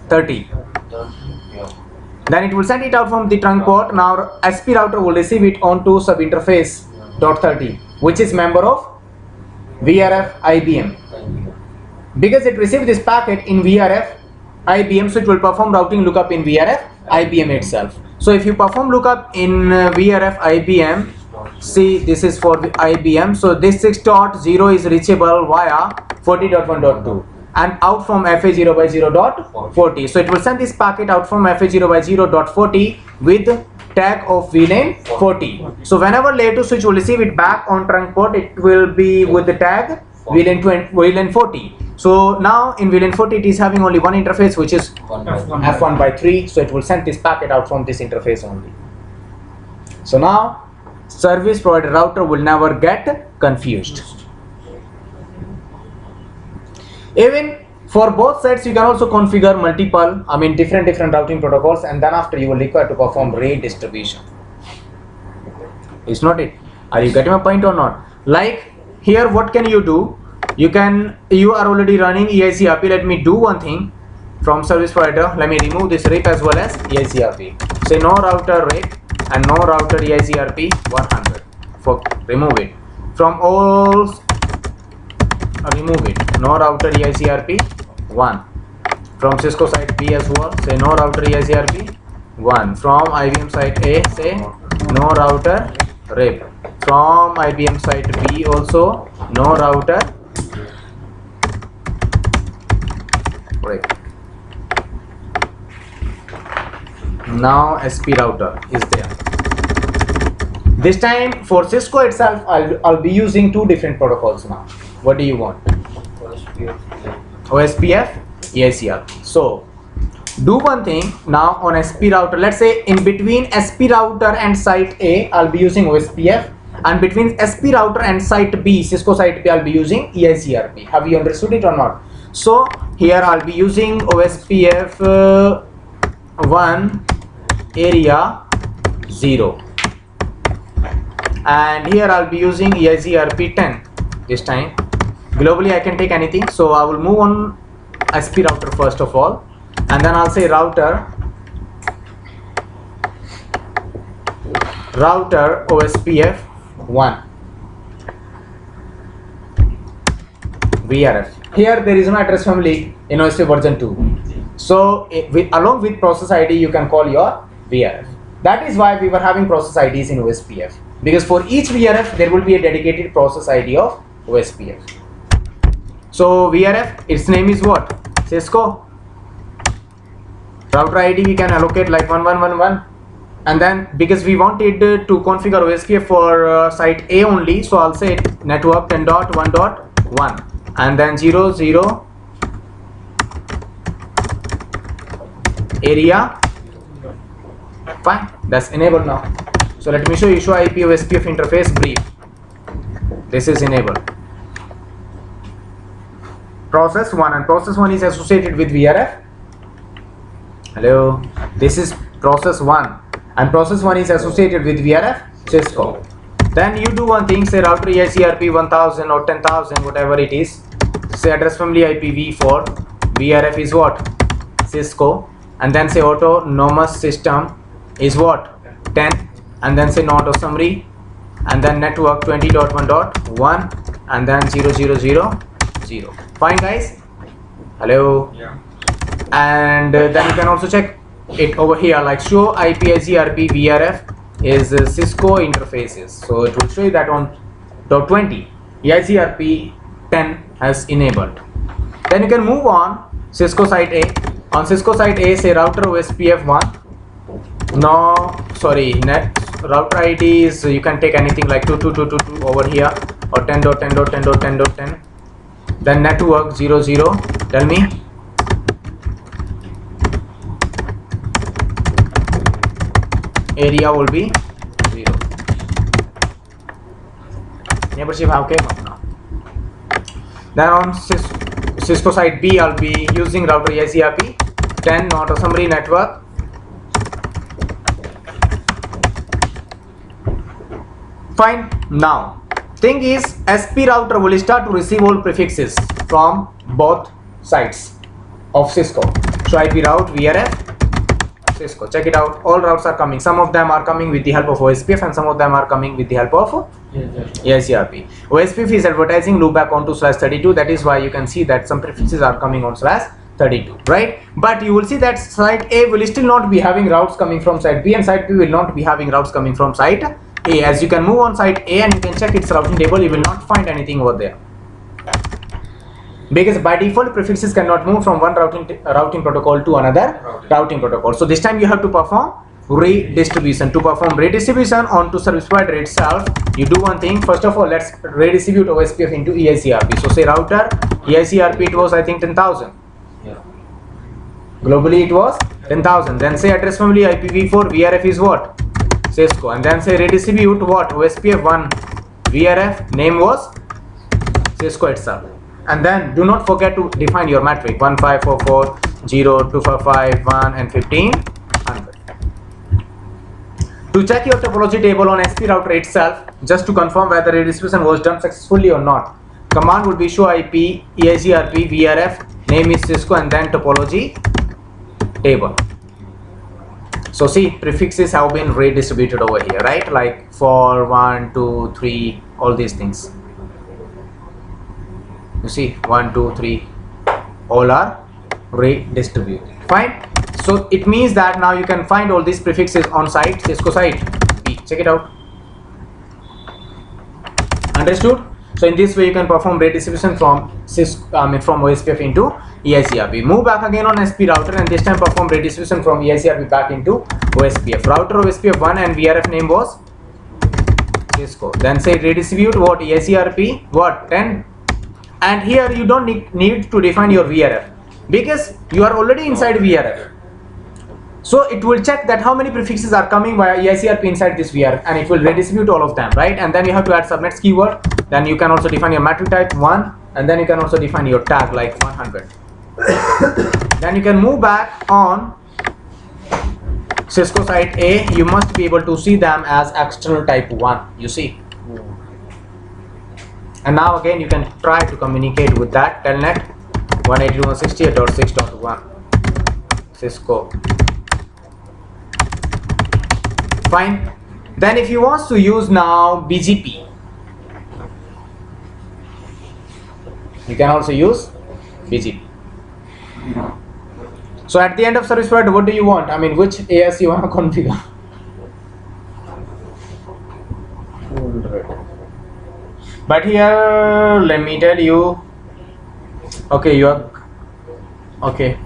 30. Then it will send it out from the trunk port. Now SP router will receive it onto sub interface .30, which is member of VRF IBM. Because it received this packet in VRF IBM, so it will perform routing lookup in VRF IBM itself. So if you perform lookup in VRF IBM, see this is for the IBM. So this 6.0 is reachable via 40.1.2 and out from FA0 by 0.40. So it will send this packet out from FA0 by 0.40 with tag of VLAN 40. So whenever layer 2 switch will receive it back on trunk port, it will be with the tag VLAN 40. So now in VLAN 40 it is having only one interface, which is F1 by 3. So it will send this packet out from this interface only. So now service provider router will never get confused. Even for both sides you can also configure multiple, different routing protocols, and then after you will require to perform RAID distribution. Is not it? Are you getting my point or not? Like here, what can you do? You are already running EICRP. Let me do one thing from service provider. Let me remove this RIP as well as EICRP. Say no router RIP and no router EICRP 100. Remove it from all. Remove it. No router EICRP 1. From Cisco side B as well, say no router EICRP 1. From IBM side A, say no router RIP. From IBM side B also, no router RIP. Now SP router is there. This time for Cisco itself, I'll be using two different protocols now. What do you want? OSPF, EICRP. So do one thing now on SP router. Let's say in between SP router and site A, I'll be using OSPF, and between SP router and site B, Cisco site B, I'll be using EICRP. Have you understood it or not? So here I'll be using OSPF 1 area 0, and here I'll be using EICRP 10 this time. Globally I can take anything, so I will move on SP router first of all, and then I'll say router OSPF 1 VRF. Here there is no address family in OSPF version 2, so along with process ID you can call your VRF. That is why we were having process IDs in OSPF, because for each VRF there will be a dedicated process ID of OSPF. So VRF, its name is what? Cisco. Router ID we can allocate like 1111, and then because we wanted to configure OSPF for site A only, so I'll say network 10.1.1 and then 00 area. Fine, that's enabled now. So let me show you IP OSPF interface brief. This is enabled. Process 1, and process 1 is associated with VRF. Hello, this is process 1, and process 1 is associated with VRF Cisco. Then you do one thing, say router EICRP 1000 or 10,000, whatever it is. Say address family IPv4, VRF is what? Cisco, and then say autonomous system is what? 10, and then say not auto summary, and then network 20.1.1 and then 0000. Fine guys? Hello? Yeah. And then you can also check it over here, like show IPICRP VRF is Cisco interfaces. So it will show you that on .20 EICRP 10 has enabled. Then you can move on Cisco site A. On Cisco site A, say router OSPF 1. No, sorry, net router ID is, you can take anything like 22222 over here, or 10.10.10.10.10. Then network 00, tell me. Area will be 0. Neighborship have came up now. Then on Cisco side B, I'll be using router EICRP 10, not a summary network. Fine. Now thing is, SP router will start to receive all prefixes from both sides of Cisco. So IP route VRF Cisco, check it out, all routes are coming. Some of them are coming with the help of OSPF and some of them are coming with the help of EICRP. OSPF is advertising loopback onto /32, that is why you can see that some prefixes are coming on /32. 32, right? But you will see that site A will still not be having routes coming from site B, and site B will not be having routes coming from site A. As you can move on site A and you can check its routing table, you will not find anything over there, because by default prefixes cannot move from one routing protocol to another routing protocol. So this time you have to perform redistribution. To perform redistribution onto service provider itself, you do one thing. First of all, let's redistribute OSPF into EICRP. So say router EICRP, it was I think 10,000. Yeah. Globally it was 10,000. Then say address family IPv4 VRF is what? Cisco. And then say redistribute what? OSPF 1 VRF, name was Cisco itself. And then do not forget to define your metric 1544 0 255 1 and 1500. To check your topology table on SP router itself, just to confirm whether redistribution was done successfully or not, command would be show IP EICRP VRF, name is Cisco, and then topology table. So see, prefixes have been redistributed over here, right? Like 4, 1, 2, 3, all these things. You see 1, 2, 3, all are redistributed. Fine. So it means that now you can find all these prefixes on site Cisco site B. Check it out. Understood? So in this way you can perform redistribution from Cisco, from OSPF into EICRP. Move back again on SP router and this time perform redistribution from EICRP back into OSPF. Router OSPF 1 and VRF name was Cisco. Then say redistribute what? EICRP what? 10. And here you don't need to define your VRF because you are already inside VRF. So it will check that how many prefixes are coming via EICRP inside this VRF, and it will redistribute all of them, right? And then you have to add subnets keyword. Then you can also define your metric type 1, and then you can also define your tag like 100. Then you can move back on Cisco site A. You must be able to see them as external type 1. You see. And now again you can try to communicate with that telnet 192.168.6.1 Cisco. Fine. Then if you want to use now BGP, you can also use BGP. So at the end of service provider, what do you want? I mean, which AS you want to configure? But here let me tell you, okay, you are okay.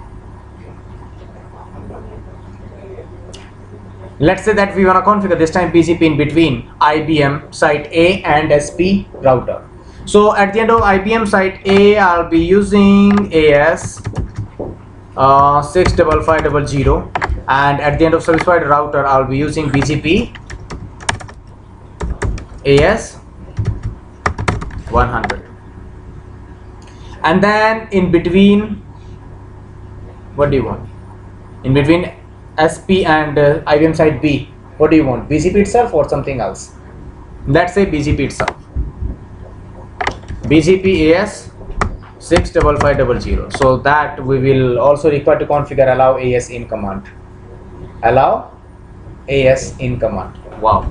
Let's say that we want to configure this time BGP in between IBM site A and SP router. So at the end of IBM site A, I'll be using AS 65500, and at the end of service provider router, I'll be using BGP AS 100. And then in between, what do you want? In between SP and IBM site B, what do you want? BGP itself or something else? Let's say BGP itself. BGP AS 65500. So that we will also require to configure allow AS in command. Allow AS in command. Wow.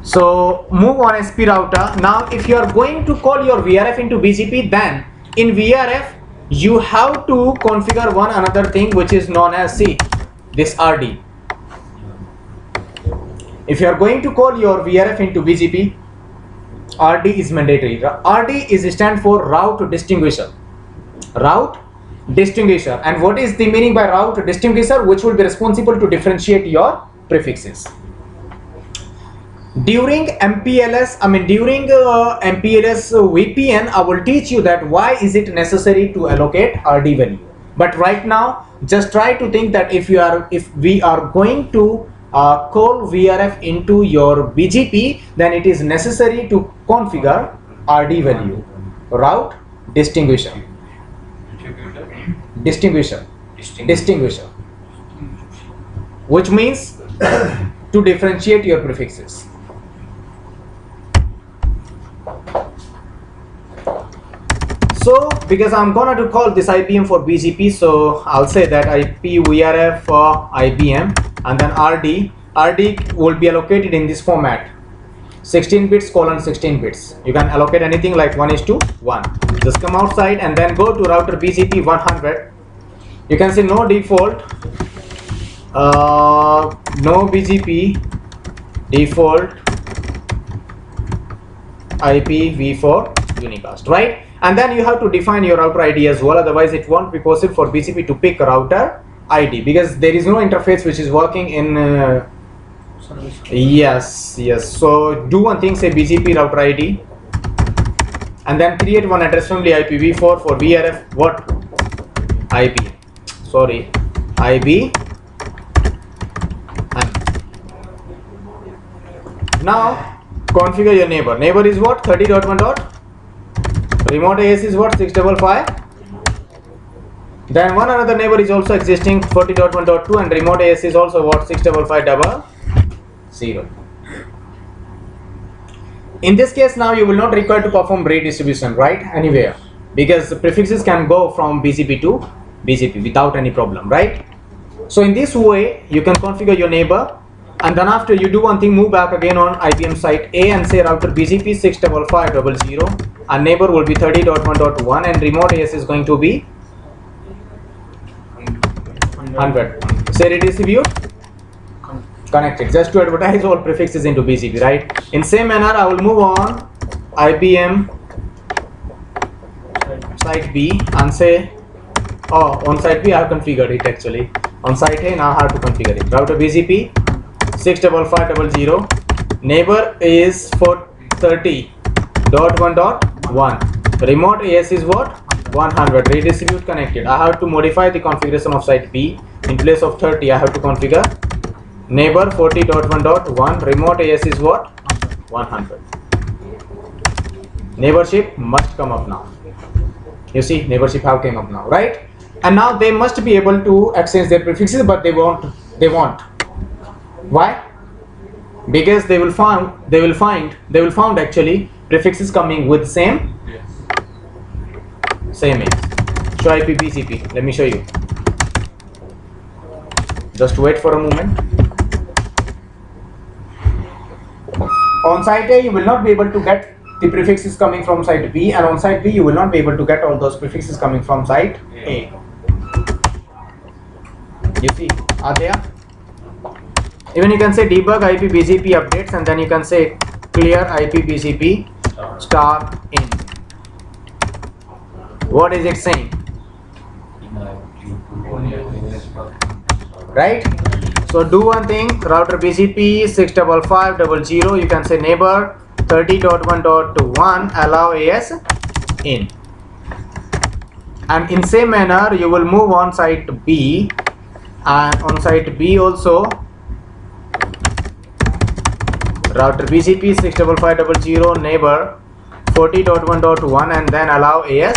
So move on SP router. Now if you are going to call your VRF into BGP, then in VRF you have to configure one another thing which is known as this RD. If you are going to call your VRF into BGP, RD is mandatory. RD is stand for route distinguisher. Route distinguisher. And what is the meaning by route distinguisher? Which will be responsible to differentiate your prefixes. During MPLS, MPLS VPN, I will teach you that why is it necessary to allocate RD value. But right now, just try to think that if we are going to call VRF into your BGP, then it is necessary to configure RD value, route distinguisher, which means to differentiate your prefixes. So because I'm gonna to call this IBM for BGP, so I'll say that IP VRF for IBM, and then RD will be allocated in this format, 16 bits colon 16 bits. You can allocate anything like 1:1. Just come outside and then go to router BGP 100 You can say no default, no BGP default IPv4 unicast, right? And then you have to define your router ID as well, otherwise it won't be possible for BGP to pick router ID because there is no interface which is working in yes. So do one thing, say BGP router ID and then create one address family IPv4 for VRF what? IB. Sorry, IB. Now configure your neighbor. Neighbor is what? 30.1. Remote AS is what? 655. Then one another neighbor is also existing 40.1.2 and remote AS is also what? 65500. In this case now you will not require to perform redistribution, right? Anywhere, because the prefixes can go from BGP to BGP without any problem, right? So in this way you can configure your neighbor, and then after you do one thing, move back again on IBM site A and say router BGP 65500 and neighbor will be 30.1.1 and remote AS is going to be 100. Say redistribute connected, just to advertise all prefixes into BGP, right? In same manner I will move on IBM site B and say, oh, on site B I have configured it actually. On site A now I have to configure it. Router BGP 65500, neighbor is 430.1.1, remote AS is what? 100. Redistribute connected. I have to modify the configuration of site B. In place of 30 I have to configure neighbor 40.1.1, remote AS is what? 100. Neighborship must come up now. You see, neighborship have came up now, right? And now they must be able to exchange their prefixes, but they won't. Why? Because they will find actually prefixes coming with same age. Show IP BGP. Let me show you. Just wait for a moment. On site A you will not be able to get the prefixes coming from site B, and on site B you will not be able to get all those prefixes coming from site A. You see, are there? Even you can say debug IP BGP updates and then you can say clear IP BGP star in. What is it saying? Right? So do one thing, router BGP 65500, you can say neighbor 30.1.1 allow AS in. And in same manner you will move on site B, and on site B also router BGP 65500 neighbor 40.1.1 and then allow AS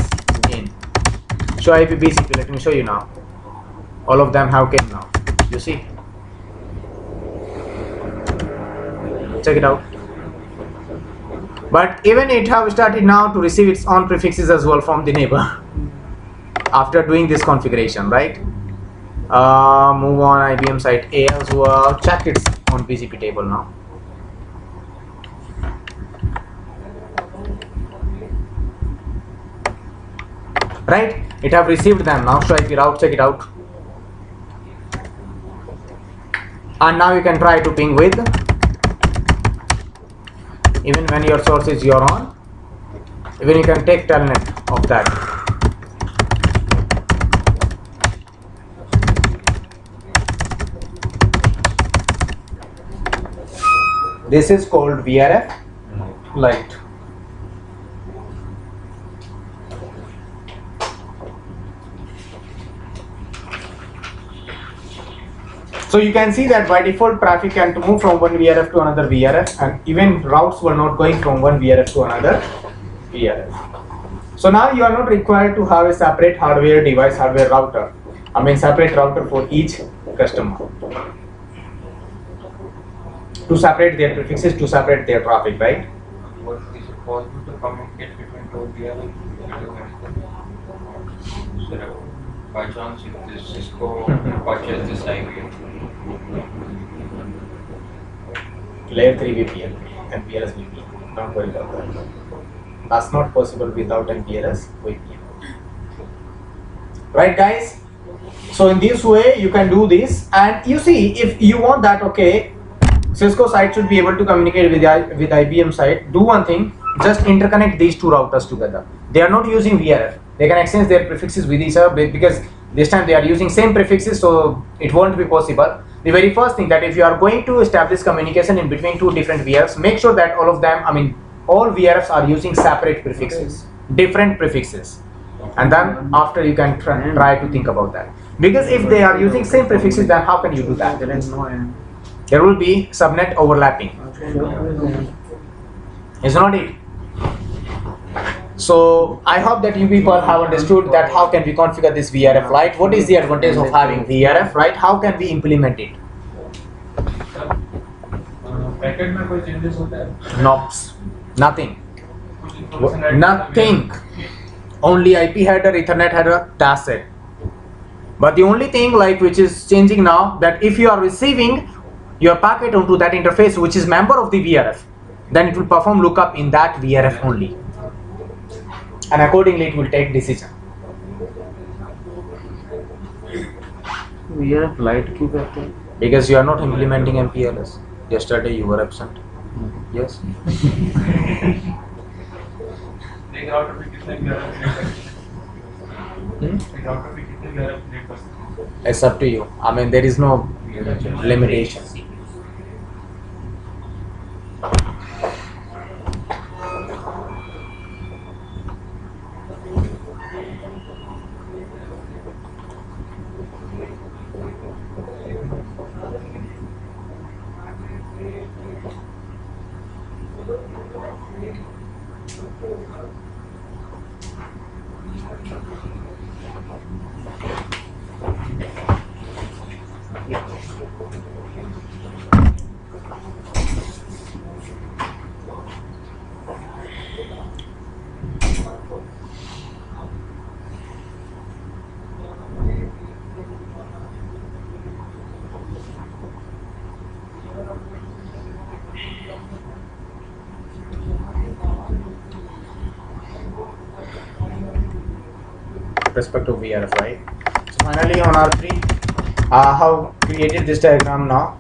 in. Show IP BGP. Let me show you now. All of them have came now. You see. Check it out. But even it have started now to receive its own prefixes as well from the neighbor after doing this configuration, right? Move on IBM site A as well. Check it's on BGP table now. Right? It have received them now. Show IP route. Check it out. And now you can try to ping with, even when your source is your own, even you can take telnet of that. This is called VRF Lite. So you can see that by default traffic can move from one VRF to another VRF, and even routes were not going from one VRF to another VRF. So now you are not required to have a separate hardware device, hardware router. I mean separate router for each customer to separate their prefixes, to separate their traffic, right? What is it possible to communicate between two VRF? So by chance if this Cisco purchase this IP. Layer 3 VPN, MPLS VPN. Don't worry about that. That's not possible without MPLS VPN. Right, guys? So in this way you can do this, and you see if you want that, okay, Cisco side should be able to communicate with IBM side. Do one thing, just interconnect these two routers together. They are not using VRF. They can exchange their prefixes with each other because this time they are using same prefixes, so it won't be possible. The very first thing that if you are going to establish communication in between two different VRFs, make sure that all of them, I mean all VRFs are using separate prefixes, different prefixes, and then after you can try to think about that. Because if they are using same prefixes, then how can you do that? There will be subnet overlapping. Is not it? So I hope that you people have understood that how can we configure this VRF, right? What is the advantage of having VRF, right? How can we implement it? Packet में कोई changes होता है? Nope, nothing. Nothing. Only IP header, Ethernet header, that's it. But the only thing like which is changing now, that if you are receiving your packet onto that interface which is member of the VRF, then it will perform lookup in that VRF only, and accordingly it will take decision. VRF light क्यों करते हैं? Because you are not implementing MPLS. Yesterday you were absent. Yes. एक router पे कितने VRF update कर सकते हैं? एक राउटर पे कितने VRF अपडेट कर सकते हैं? It's up to you. I mean there is no limitation. Respect to VRF, right? So finally on R3, I have created this diagram now.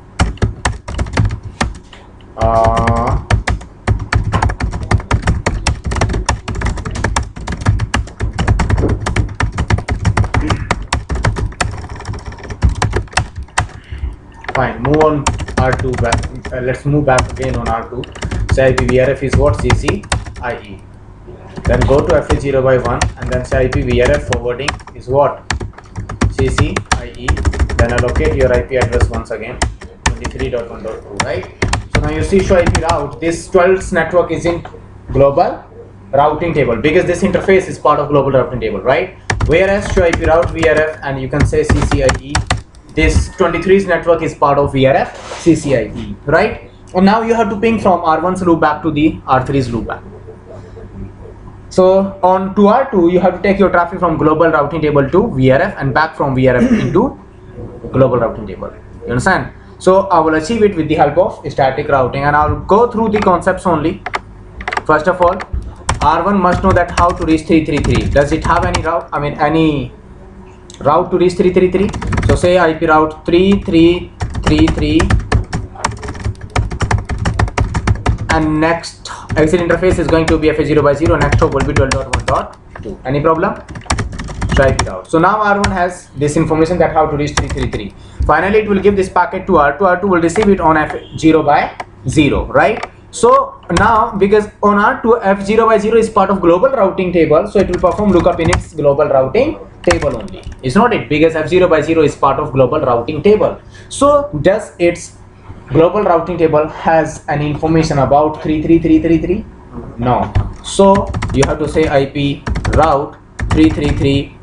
Fine, move on R2 back. Let's move back again on R2. Say IP VRF is what? CC IE. Then go to FA0 by 1 and then say IP VRF forwarding is what? CC IE. Then allocate your IP address once again 23.1.2, right? So now you see show IP route. This 12 network is in global routing table because this interface is part of global routing table, right? Whereas show IP route VRF and you can say CCIE. This 23's network is part of VRF CCIE, right? And now you have to ping from R1's loop back to the R3's loop back. So on to R2, you have to take your traffic from global routing table to VRF and back from VRF into global routing table. You understand? So I will achieve it with the help of static routing, and I'll go through the concepts only. First of all, R1 must know that how to reach 333. Does it have any route? I mean any route to reach 333? So say IP route 3333 and next exit interface is going to be FA0 by 0, next hop will be 12.1.2. Any problem? Try it out. So now R1 has this information that how to reach 333. Finally it will give this packet to R2. R2 will receive it on F0 by 0, right? So now because on R2 F0 by 0 is part of global routing table, so it will perform lookup in its global routing table only. It's not it, because F0 by 0 is part of global routing table. So does its global routing table has any information about 33333? No. So you have to say IP route 333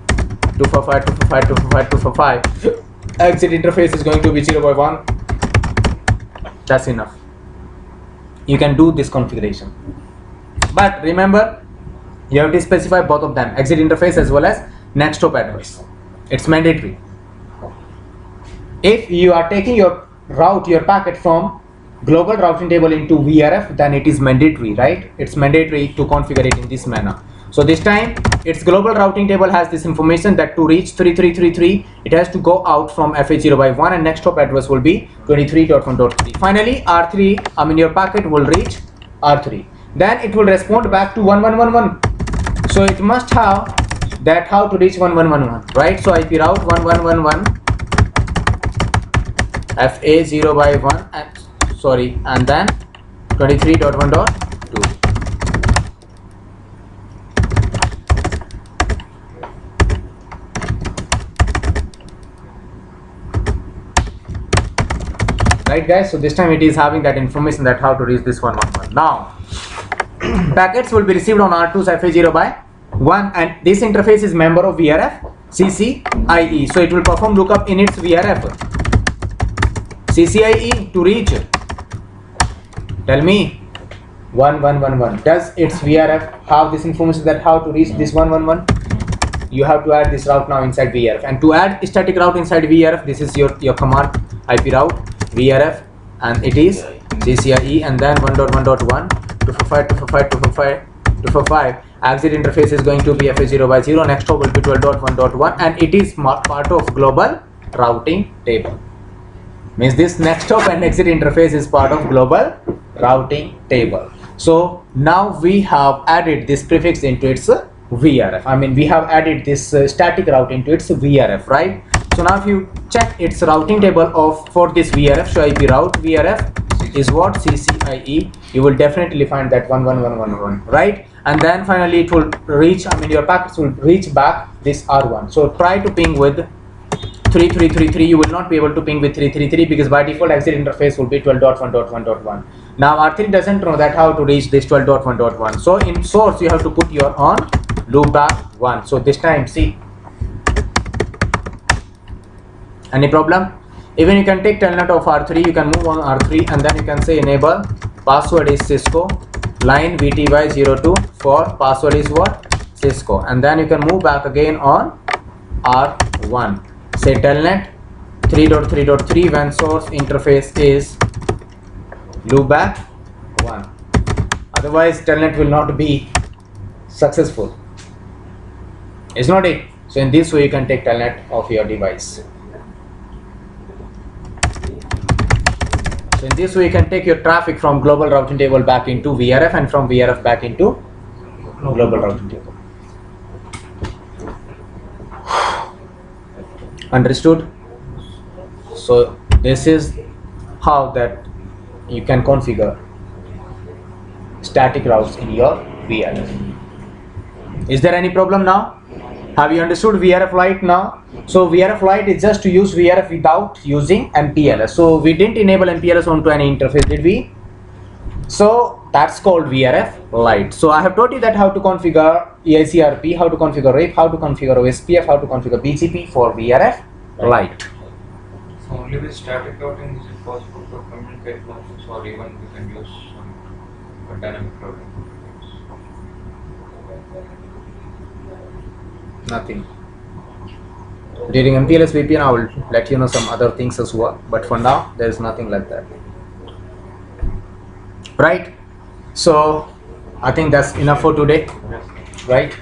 245 245 245 245. Exit interface is going to be 0 by 1. That's enough. You can do this configuration. But remember, you have to specify both of them, exit interface as well as next hop address. It's mandatory. If you are taking your packet from global routing table into VRF, then it is mandatory, right? It's mandatory to configure it in this manner. So this time its global routing table has this information that to reach 3333 it has to go out from FA0 by 1 and next hop address will be 23.1.3. Finally R3 your packet will reach R3. Then it will respond back to 1111. So it must have that how to reach 1111, right? So IP route 1111 FA0 by 1 and then 23.1.2. Right guys, so this time it is having that information that how to reach this 111. Now packets will be received on R2's FA0 by 1 and this interface is member of VRF CCIE. So it will perform lookup in its VRF CCIE to reach, tell me, 1111. Does its VRF have this information that how to reach this 111? You have to add this route now inside VRF, and to add static route inside VRF, this is your command IP route VRF and it is CCIE and then 1.1.1 255 exit interface is going to be FA0 by 0, next hop will be 12.1.1 and it is part of global routing table. Means this next hop and exit interface is part of global routing table. So now we have added this prefix into its VRF. We have added this static route into its VRF, right? So now if you check its routing table for this VRF, so IP route VRF is what? CCIE. You will definitely find that 11111, right? And then finally it will reach, your packets will reach back this R1. So try to ping with 3333. You will not be able to ping with 333 because by default exit interface will be 12.1.1.1. Now R3 doesn't know that how to reach this 12.1.1. So in source you have to put your on loopback 1. So this time see. Any problem? Even you can take telnet of R3, you can move on R3 and then you can say enable password is Cisco, line VTY02 for password is what? Cisco, and then you can move back again on R1. Say telnet 3.3.3 when source interface is loopback 1. Otherwise telnet will not be successful. Is not it? So in this way you can take telnet of your device. So in this way you can take your traffic from global routing table back into VRF and from VRF back into global routing table. Understood? So this is how that you can configure static routes in your VRF. Is there any problem now? Have you understood VRF Lite now? So VRF Lite is just to use VRF without using MPLS. So we didn't enable MPLS onto any interface, did we? So that's called VRF Lite. So I have taught you that how to configure EICRP, how to configure RAPE, how to configure OSPF, how to configure BGP for VRF Lite. So only with static routing is it possible to communicate classes, or even we can use some dynamic routing? Nothing. During MPLS VPN I will let you know some other things as well, but for now there is nothing like that, right? So I think that's enough for today, right?